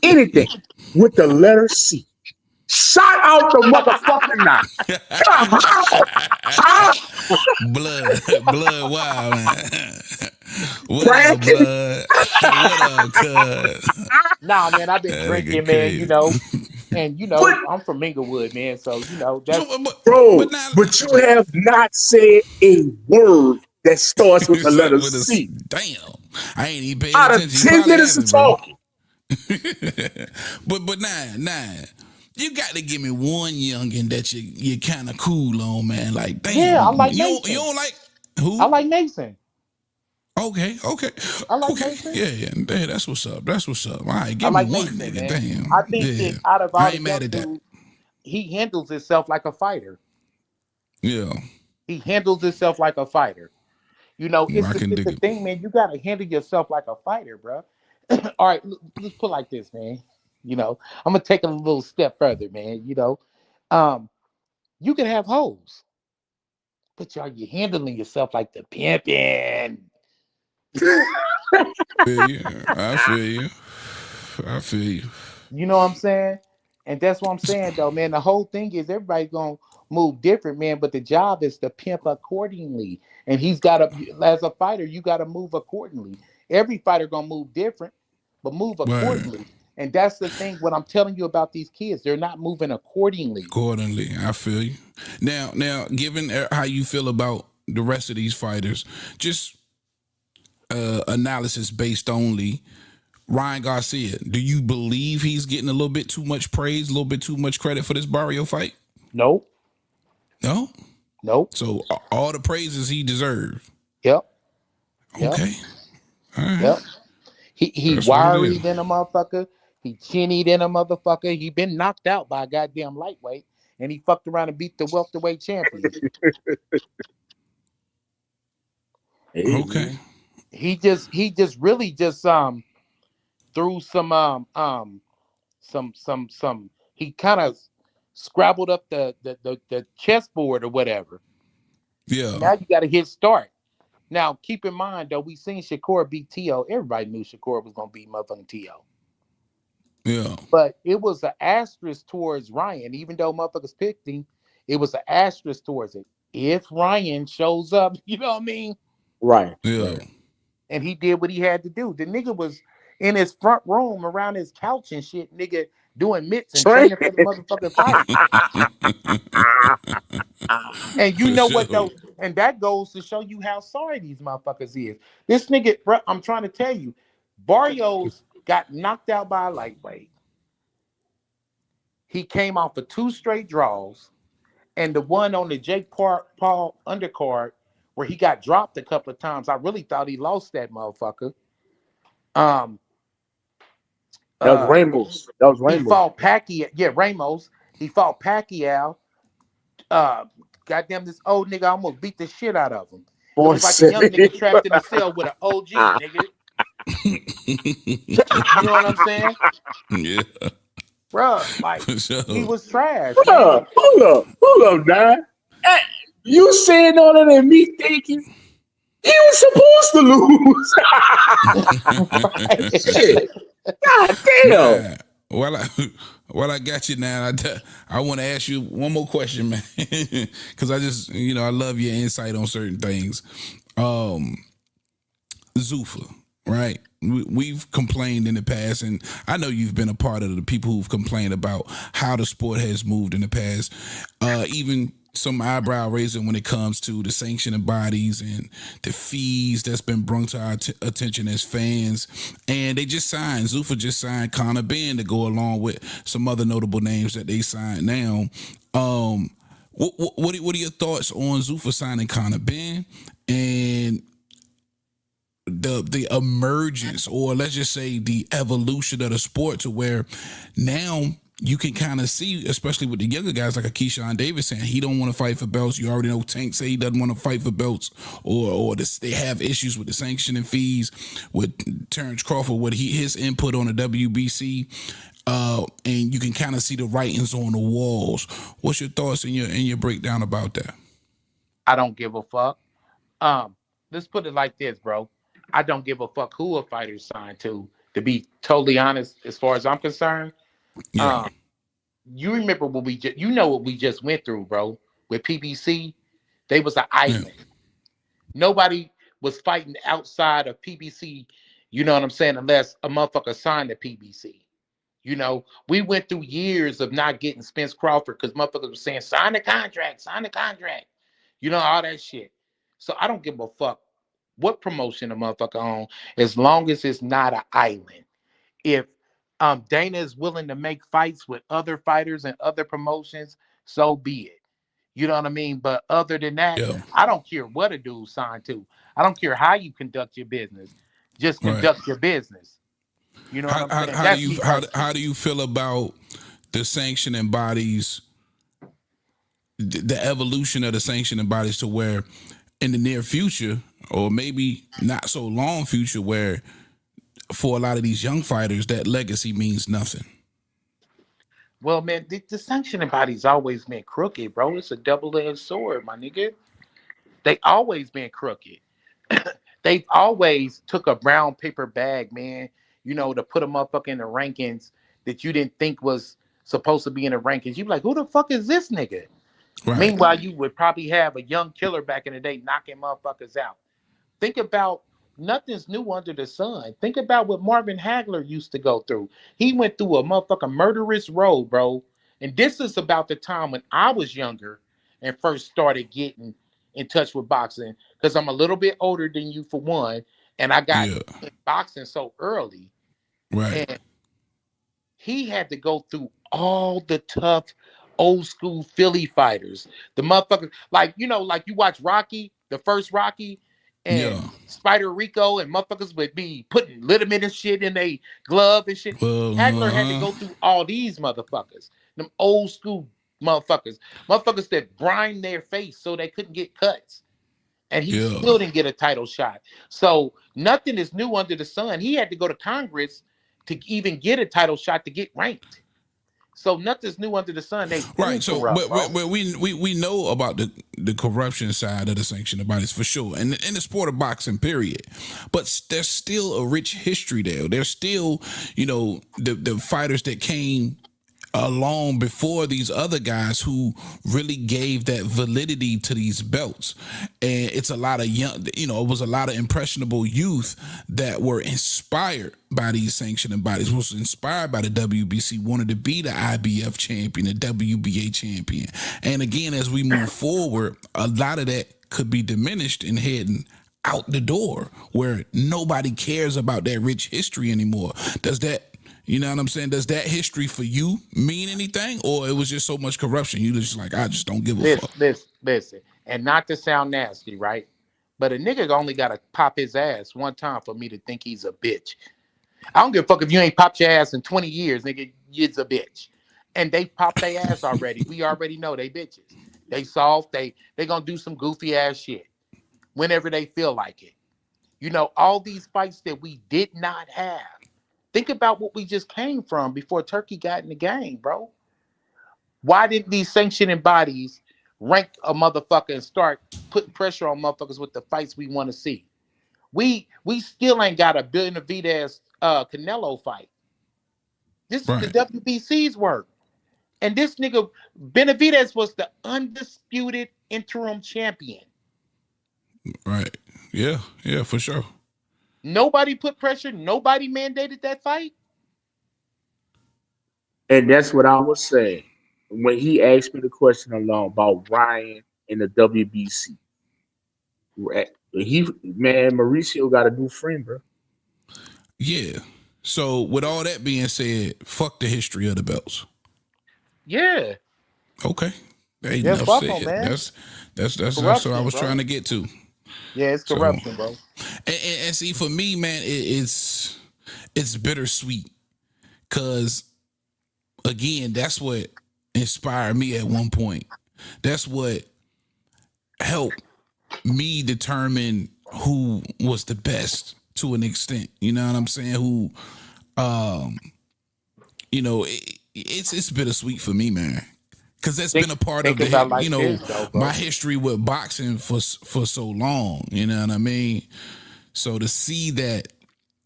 Speaker 5: anything with the letter C. Shout out the motherfucking 9.
Speaker 4: Blood, wow, man. What up, blood? What up, cuz?
Speaker 11: Nah, man, I've been drinking, man, you know. And, you know, I'm from Inglewood, man. So, you know, that's...
Speaker 5: But you have not said a word that starts with the letter
Speaker 4: With a
Speaker 5: C.
Speaker 4: damn. I ain't even paying
Speaker 5: Out of
Speaker 4: attention. You
Speaker 5: 10
Speaker 4: probably
Speaker 5: minutes of
Speaker 4: haven't, bro.
Speaker 5: talking.
Speaker 4: but nine. You got to give me one youngin that you kind of cool on, man. Like, damn.
Speaker 11: Yeah, I like
Speaker 4: you
Speaker 11: Mason.
Speaker 4: don't like who?
Speaker 11: I like Mason.
Speaker 4: Okay.
Speaker 11: I like Mason.
Speaker 4: Yeah, that's what's up. All right,
Speaker 11: I
Speaker 4: give me
Speaker 11: like
Speaker 4: one
Speaker 11: Mason,
Speaker 4: nigga.
Speaker 11: man.
Speaker 4: Damn.
Speaker 11: I think
Speaker 4: Yeah.
Speaker 11: that out of all
Speaker 4: I
Speaker 11: the
Speaker 4: ain't
Speaker 11: young
Speaker 4: mad at that.
Speaker 11: dudes, he handles himself like a fighter.
Speaker 4: Yeah.
Speaker 11: He handles himself like a fighter. You know,
Speaker 4: I can
Speaker 11: it's
Speaker 4: dig
Speaker 11: the
Speaker 4: it.
Speaker 11: thing, man. You gotta handle yourself like a fighter, bro. All right, let's put it like this, man. You know, I'm gonna take it a little step further, man. You know, you can have hoes, but are you handling yourself like the pimpin'?
Speaker 4: Yeah, I feel you.
Speaker 11: You know what I'm saying? And that's what I'm saying, though, man. The whole thing is everybody's gonna move different, man. But the job is to pimp accordingly. And he's got to, as a fighter, you got to move accordingly. Every fighter gonna move different, but move
Speaker 4: Right.
Speaker 11: accordingly. And that's the thing. What I'm telling you about these kids, they're not moving accordingly.
Speaker 4: Accordingly, I feel you. Now, given how you feel about the rest of these fighters, just analysis based only. Ryan Garcia, do you believe he's getting a little bit too much praise, a little bit too much credit for this Barrio fight?
Speaker 11: Nope.
Speaker 4: No?
Speaker 11: Nope.
Speaker 4: So all the praises he deserved.
Speaker 11: Yep.
Speaker 4: Okay. All right.
Speaker 11: Yep. He
Speaker 4: That's what it
Speaker 11: wiry
Speaker 4: is.
Speaker 11: than a motherfucker. He chinny than a motherfucker. He been knocked out by a goddamn lightweight, and he fucked around and beat the welterweight champion.
Speaker 4: Okay.
Speaker 11: He just really just threw some he kind of scrabbled up the chessboard or whatever.
Speaker 4: Yeah.
Speaker 11: Now you got to hit start. Now keep in mind though, we seen Shakur beat T.O. Everybody knew Shakur was gonna beat motherfucking T.O.
Speaker 4: Yeah.
Speaker 11: But it was an asterisk towards Ryan, even though motherfuckers picked him. It was an asterisk towards it. If Ryan shows up, you know what I mean?
Speaker 5: Right.
Speaker 4: Yeah.
Speaker 5: Right.
Speaker 11: And he did what he had to do. The nigga was in his front room around his couch and shit, nigga, doing mitts and training for the motherfucking fight. And you
Speaker 4: For
Speaker 11: know what
Speaker 4: sure.
Speaker 11: though? And that goes to show you how sorry these motherfuckers is. This nigga, bro, I'm trying to tell you, Barrios got knocked out by a lightweight. He came off of 2 straight draws, and the one on the Jake Paul undercard where he got dropped a couple of times. I really thought he lost that motherfucker.
Speaker 5: That was Ramos. That was
Speaker 11: He
Speaker 5: Ramos.
Speaker 11: fought Pacquiao. Yeah, Ramos. He fought Pacquiao. Goddamn, this old nigga almost beat the shit out of him. It was like a young nigga trapped in a cell with an OG, nigga. You know what I'm saying?
Speaker 4: Yeah.
Speaker 11: Bruh, like,
Speaker 4: For sure.
Speaker 11: he was trash,
Speaker 5: Hold
Speaker 11: man.
Speaker 5: up, now. Hey, you saying all that and me thinking he was supposed to lose. Shit. God damn.
Speaker 4: Nah, while I got you now, I want to ask you one more question, man, because I just I love your insight on certain things. Zuffa, right? We've complained in the past, and I know you've been a part of the people who've complained about how the sport has moved in the past. Even some eyebrow raising when it comes to the sanctioning bodies and the fees that's been brought to our attention as fans. And they just signed, Zuffa just signed Conor Benn to go along with some other notable names that they signed now. What are your thoughts on Zuffa signing Conor Benn and the emergence, or let's just say the evolution of the sport, to where now you can kind of see, especially with the younger guys like a Keyshawn Davis saying he don't want to fight for belts. You already know Tank say he doesn't want to fight for belts, or they have issues with the sanctioning fees. With Terrence Crawford, with his input on the WBC, and you can kind of see the writings on the walls. What's your thoughts and your breakdown about that?
Speaker 11: I don't give a fuck. Let's put it like this, bro. I don't give a fuck who a fighter signed to be totally honest, as far as I'm concerned.
Speaker 4: Yeah.
Speaker 11: You remember what what we just went through, bro, with PBC? They was an island. Yeah. Nobody was fighting outside of PBC, you know what I'm saying, unless a motherfucker signed to PBC. You know, we went through years of not getting Spence Crawford because motherfuckers were saying, sign the contract. You know, all that shit. So I don't give a fuck what promotion a motherfucker on, as long as it's not an island. If Dana is willing to make fights with other fighters and other promotions, so be it. You know what I mean? But other than that,
Speaker 4: Yeah.
Speaker 11: I don't care what a dude signed to. I don't care how you conduct your business. Just
Speaker 4: Right.
Speaker 11: conduct your business. You know what I'm saying?
Speaker 4: How do
Speaker 11: That's
Speaker 4: you
Speaker 11: me personally.
Speaker 4: how do you feel about the sanctioning bodies, the evolution of the sanctioning bodies to where in the near future, or maybe not so long future, where for a lot of these young fighters that legacy means nothing?
Speaker 11: Well, man, the sanctioning body's always been crooked, bro. It's a double-edged sword, my nigga. They always been crooked. They've always took a brown paper bag, man, to put a motherfucker in the rankings that you didn't think was supposed to be in the rankings. You be like, who the fuck is this nigga?
Speaker 4: Right.
Speaker 11: Meanwhile, you would probably have a young killer back in the day knocking motherfuckers out. Think about nothing's new under the sun. Think about what Marvin Hagler used to go through. He went through a motherfucking murderous road, bro. And this is about the time when I was younger and first started getting in touch with boxing, because I'm a little bit older than you for one, and I got in boxing so early.
Speaker 4: Right.
Speaker 11: And he had to go through all the tough old school Philly fighters. The motherfuckers, like you watch Rocky, the first Rocky, and Spider Rico and motherfuckers would be putting liniment and shit in a glove and shit. Hagler had to go through all these motherfuckers. Them old school motherfuckers. Motherfuckers that brined their face so they couldn't get cuts. And he still didn't get a title shot. So nothing is new under the sun. He had to go to Congress to even get a title shot to get ranked. So nothing's new under the sun. They
Speaker 4: right. So
Speaker 11: corrupt,
Speaker 4: we know about the corruption side of the sanctioning bodies for sure, and in the sport of boxing, period. But there's still a rich history there. There's still, the fighters that came along before these other guys who really gave that validity to these belts. And it's a lot of young, it was a lot of impressionable youth that were inspired by these sanctioning bodies, was inspired by the WBC, wanted to be the IBF champion, the WBA champion. And again, as we move forward, a lot of that could be diminished and heading out the door, where nobody cares about that rich history anymore. Does that, you know what I'm saying? Does that history for you mean anything? Or it was just so much corruption, you just like, I just don't give a fuck.
Speaker 11: Listen. And not to sound nasty, right? But a nigga only got to pop his ass one time for me to think he's a bitch. I don't give a fuck if you ain't popped your ass in 20 years, nigga, you's a bitch. And they popped their ass already. We already know they bitches. They soft, they gonna do some goofy ass shit whenever they feel like it. All these fights that we did not have. Think about what we just came from before Turkey got in the game, bro. Why didn't these sanctioning bodies rank a motherfucker and start putting pressure on motherfuckers with the fights we want to see? We still ain't got a Benavidez Canelo fight. This is the WBC's work. And this nigga, Benavidez was the undisputed interim champion.
Speaker 4: Right. Yeah, for sure.
Speaker 11: Nobody put pressure. Nobody mandated that fight.
Speaker 5: And that's what I was saying when he asked me the question alone about Ryan and the WBC. Mauricio got a new friend, bro.
Speaker 4: Yeah. So with all that being said, fuck the history of the belts.
Speaker 11: Yeah.
Speaker 4: Okay. Ain't
Speaker 11: yeah,
Speaker 4: enough said. Man. That's what I was trying to get to.
Speaker 11: Yeah, it's corruption, bro.
Speaker 4: And see, for me, man, it's bittersweet, because again, that's what inspired me at one point. That's what helped me determine who was the best to an extent. You know what I'm saying? Who, it's bittersweet for me, man. Because that's been a part of the, my history with boxing for so long. You know what I mean? So to see that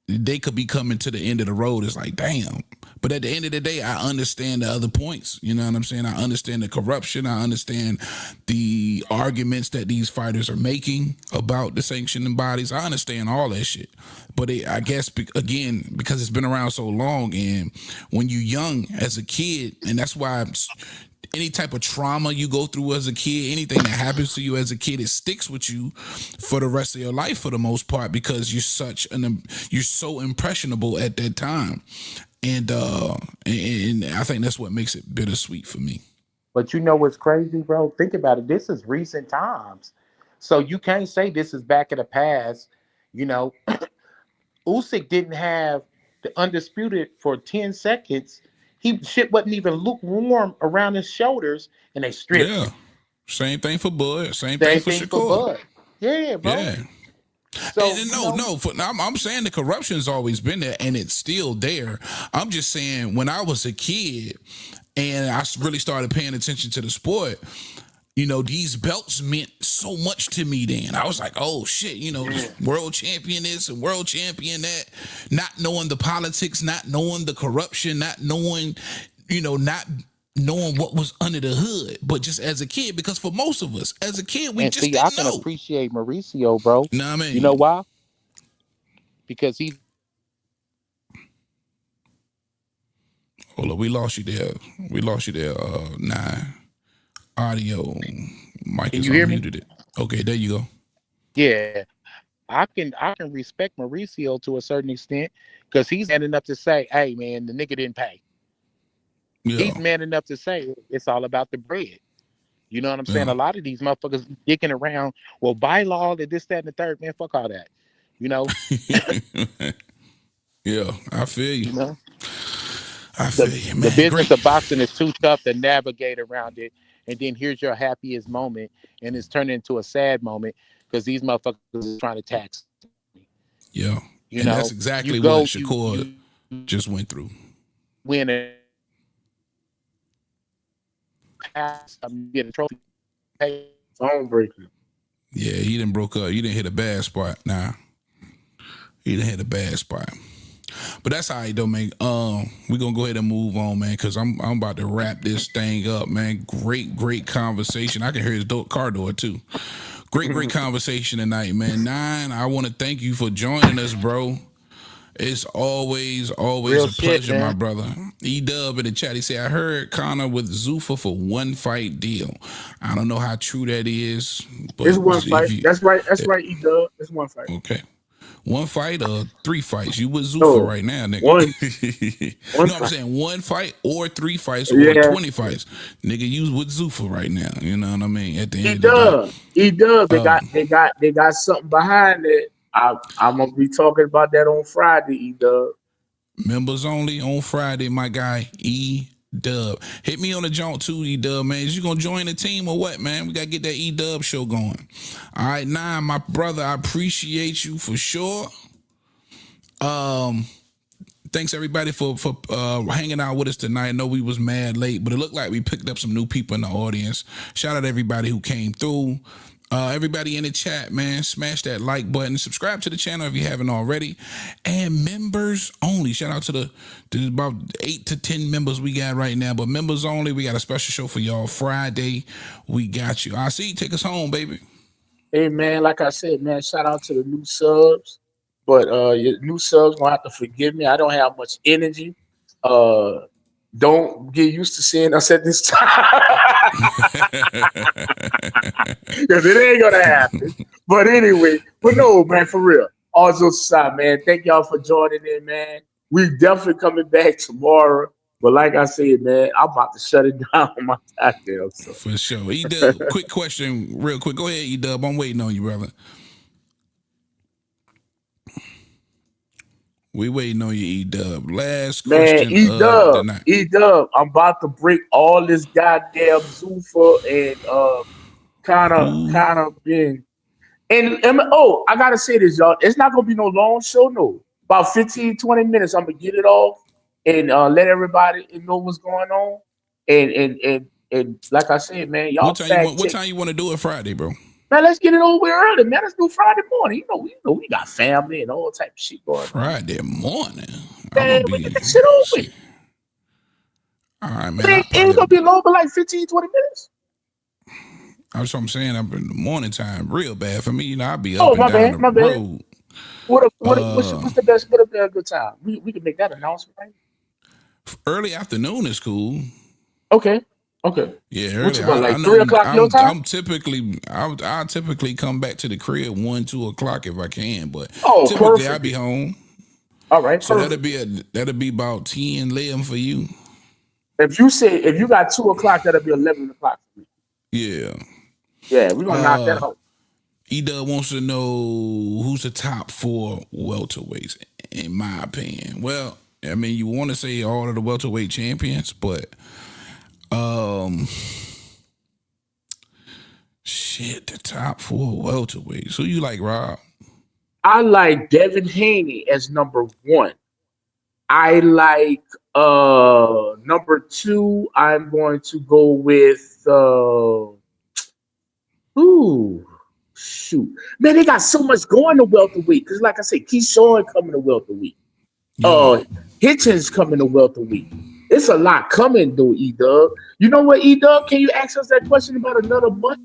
Speaker 4: they could be coming to the end of the road is like, damn. But at the end of the day, I understand the other points. You know what I'm saying? I understand the corruption. I understand the arguments that these fighters are making about the sanctioning bodies. I understand all that shit. But I guess, again, because it's been around so long, and when you're young as a kid, and that's why any type of trauma you go through as a kid, anything that happens to you as a kid, it sticks with you for the rest of your life for the most part because you're so impressionable at that time, and I think that's what makes it bittersweet for me.
Speaker 11: But you know what's crazy, bro? Think about it. This is recent times, so you can't say this is back in the past. You know, Usyk didn't have the undisputed for 10 seconds. Shit wasn't even lukewarm around his shoulders, and they stripped
Speaker 4: Yeah,
Speaker 11: him.
Speaker 4: same thing for Bud. Same thing
Speaker 11: Same
Speaker 4: for
Speaker 11: thing for
Speaker 4: Shakur.
Speaker 11: Bud. Yeah, bro.
Speaker 4: Yeah.
Speaker 11: So
Speaker 4: I'm saying the corruption's always been there and it's still there. I'm just saying when I was a kid and I really started paying attention to the sport, you know, these belts meant so much to me then. I was like, oh shit, you know, world champion this and world champion that, not knowing the politics, not knowing the corruption, not knowing, not knowing what was under the hood, but just as a kid, because for most of us as a kid, we just
Speaker 11: I
Speaker 4: didn't
Speaker 11: can
Speaker 4: know.
Speaker 11: appreciate Mauricio, bro.
Speaker 4: You know what I mean?
Speaker 11: You know why? Because he's.
Speaker 4: Hold up, we lost you there. Nine. Audio. Mike is unmuted it. Okay, there you go.
Speaker 11: Yeah. I can respect Mauricio to a certain extent because he's man enough to say, hey man, the nigga didn't pay.
Speaker 4: Yeah.
Speaker 11: He's man enough to say it's all about the bread. You know what I'm saying? A lot of these motherfuckers dicking around, well, bylaw and this, that, and the third, man, fuck all that. You know?
Speaker 4: Yeah, I feel you.
Speaker 11: You know?
Speaker 4: I feel you, man.
Speaker 11: The business of boxing is too tough to navigate around it. And then here's your happiest moment, and it's turned into a sad moment because these motherfuckers are trying to tax me.
Speaker 4: Yeah.
Speaker 11: You know?
Speaker 4: That's exactly what Shakur just went through.
Speaker 11: Win a pass, get a trophy.
Speaker 5: Phone breaking.
Speaker 4: Yeah, he didn't broke up. You didn't hit a bad spot. Nah. He didn't hit a bad spot. But that's all right though, man. We're gonna go ahead and move on, man, because I'm about to wrap this thing up, man. Great conversation. I can hear his car door too. Great conversation tonight, man. Nine, I want to thank you for joining us, bro. It's always
Speaker 11: Real
Speaker 4: a pleasure,
Speaker 11: shit,
Speaker 4: my brother. E-Dub in the chat, he said, I heard Conor with Zuffa for one fight deal. I don't know how true that is. But
Speaker 5: it's one fight. That's right, E-Dub. It's one fight.
Speaker 4: Okay. One fight or 3 fights? You with Zuffa right now, nigga. One I'm saying 1 fight or 3 fights or 20 fights. Nigga, you with Zuffa right now. You know what I mean? At the end of the day.
Speaker 5: E-Dub. They got something behind it. I'm gonna be talking about that on Friday, E-Dub.
Speaker 4: Members only on Friday, my guy, E-Dub. Hit me on the jaunt too, E-Dub, man. Is you gonna join the team or what, man? We gotta get that E-Dub show going. All right, Nine, my brother, I appreciate you for sure. Thanks everybody for hanging out with us tonight. I know we was mad late, but it looked like we picked up some new people in the audience. Shout out to everybody who came through. Everybody in the chat, man, smash that like button. Subscribe to the channel if you haven't already. And members only. Shout out to about 8 to 10 members we got right now. But members only, we got a special show for y'all Friday. We got you. I see you. Take us home, baby.
Speaker 5: Hey, man, like I said, man, shout out to the new subs. But your new subs gonna have to forgive me. I don't have much energy. Don't get used to seeing us at this time. Because it ain't gonna happen. But anyway, but no, man, for real. All jokes aside, man, thank y'all for joining in, man. We definitely coming back tomorrow. But like I said, man, I'm about to shut it down on my goddamn self.
Speaker 4: For sure. E-Dub, quick question, real quick. Go ahead, E-Dub. I'm waiting on you, brother. We waiting on you, E-Dub. Last question.
Speaker 5: Man, E-Dub, I'm about to break all this goddamn Zuffa and kind of being. And I gotta say this, y'all. It's not gonna be no long show, no. About 15, 20 minutes. I'm gonna get it off and let everybody know what's going on. And like I said, man, y'all.
Speaker 4: What time you want to do it Friday, bro?
Speaker 5: Man, let's get it over early, man. Let's do Friday morning. You know, we got family and all type of shit going on.
Speaker 4: Friday morning.
Speaker 5: Man, we get that shit over.
Speaker 4: All right, man.
Speaker 5: It ain't gonna be long, but like 15, 20 minutes.
Speaker 4: That's what I'm saying. I'm in the morning time, real bad for me. You know, I'll be up and down the road.
Speaker 5: What's the best? What'll be a good time? We can make that announcement. Right?
Speaker 4: Early afternoon is cool.
Speaker 5: Okay. Okay.
Speaker 4: Yeah,
Speaker 5: What's
Speaker 4: early.
Speaker 5: about, like 3 o'clock your time?
Speaker 4: I typically come back to the crib 1, 2 o'clock if I can, but typically
Speaker 5: perfect.
Speaker 4: I be home.
Speaker 5: All right,
Speaker 4: so
Speaker 5: perfect.
Speaker 4: that'll be about 10, 11 for you.
Speaker 5: If you got 2 o'clock, that'll be 11 o'clock for me.
Speaker 4: Yeah.
Speaker 5: Yeah, we're gonna knock that out.
Speaker 4: E-Dub wants to know who's the top 4 welterweights, in my opinion. Well, I mean, you want to say all of the welterweight champions, but the top 4 welterweights. Who you like, Rob?
Speaker 5: I like Devin Haney as number 1. I like number 2. I'm going to go with man, they got so much going to welterweight. Because like I said, Keyshawn coming to welterweight. Hitchens coming to welterweight. It's a lot coming though, E-Dub. You know what, E-Dub? Can you ask us that question about another month?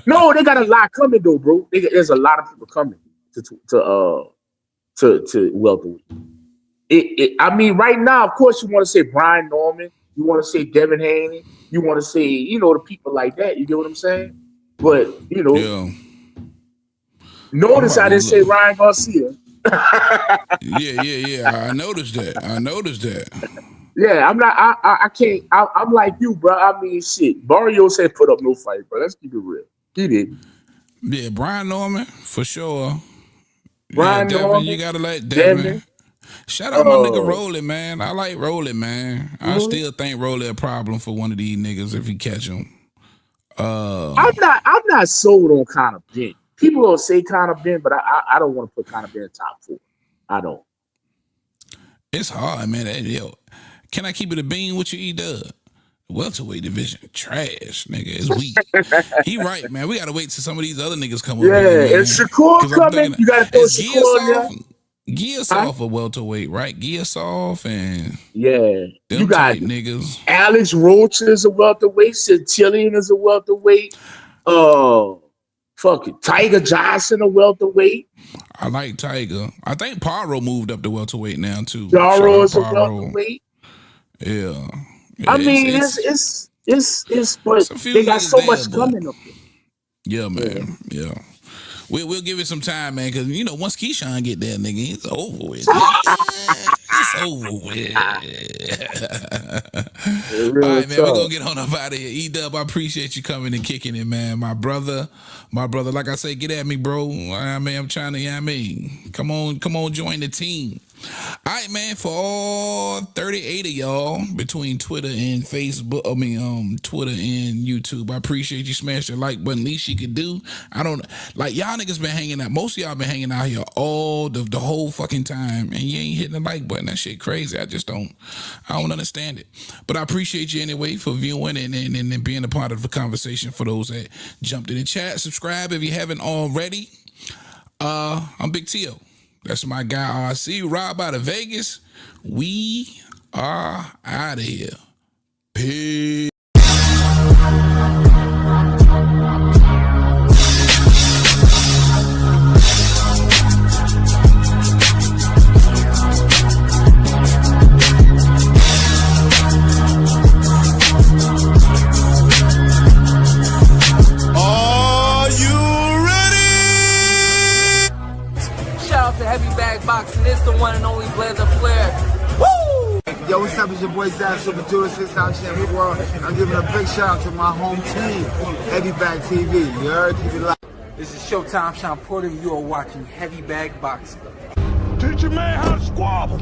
Speaker 5: No, they got a lot coming though, bro. There's a lot of people coming to welterweight. I mean, right now, of course, you want to say Brian Norman, you want to say Devin Haney, you want to say, the people like that. You get what I'm saying? But notice I didn't say Ryan Garcia.
Speaker 4: Yeah. I noticed that.
Speaker 5: Yeah, I'm not. I can't. I'm like you, bro. I mean, shit. Barrios said put up no fight, bro. Let's keep it real. He did.
Speaker 4: Yeah, Brian Norman for sure.
Speaker 5: Brian Norman,
Speaker 4: you gotta let Devin. Shout out my nigga Rolly, man. I like Rolly, man. I still think Rolly a problem for one of these niggas if he catch him.
Speaker 5: I'm not sold on Conor Ben. People don't say Conor Ben, but I don't want to put Conor Ben in top 4. I don't.
Speaker 4: It's hard, man. Yo, can I keep it a bean with you, E-Dub? Welterweight division trash, nigga. It's weak. He right, man. We gotta wait till some of these other niggas come over.
Speaker 5: Yeah, and Shakur coming. You gotta throw Shakur in.
Speaker 4: Giasoff a welterweight, right? Giasoff and
Speaker 5: you got
Speaker 4: niggas.
Speaker 5: Alex Roach is a welterweight. Centillion is a welterweight. Fucking Tiger Johnson a welterweight.
Speaker 4: I like Tiger. I think Paro moved up to welterweight now too.
Speaker 5: Jaro is a welterweight.
Speaker 4: Yeah.
Speaker 5: I mean, it's but they got so much coming up there.
Speaker 4: Yeah, man. Yeah. We'll give it some time, man, because, once Keyshawn get there, nigga, it's over with. It's over with. All right, man, we're going to get on up out of here. E-Dub, I appreciate you coming and kicking it, man. My brother, like I say, get at me, bro. I mean, I'm trying to, come on, join the team. All right, man, for all 38 of y'all between Twitter and Facebook, Twitter and YouTube, I appreciate you. Smash the like button. Least you could do. I don't, like, y'all niggas been hanging out. Most of y'all been hanging out here all the whole fucking time, and you ain't hitting the like button. That shit crazy. I don't understand it. But I appreciate you anyway for viewing and being a part of the conversation. For those that jumped in the chat, subscribe if you haven't already. I'm Big T.O. That's my guy, RC. Rob out of Vegas. We are out of here. Peace.
Speaker 7: Boxing is the one and only Blazer Flair. Woo!
Speaker 2: Yo, what's up? It's your boy Zach, Super Judah, 6-time champion world. I'm giving a big shout out to my home team, Heavy Bag TV. You heard? Keep it live.
Speaker 1: This is Showtime Sean Porter, and you are watching Heavy Bag Boxing.
Speaker 3: Teach your man how to squabble.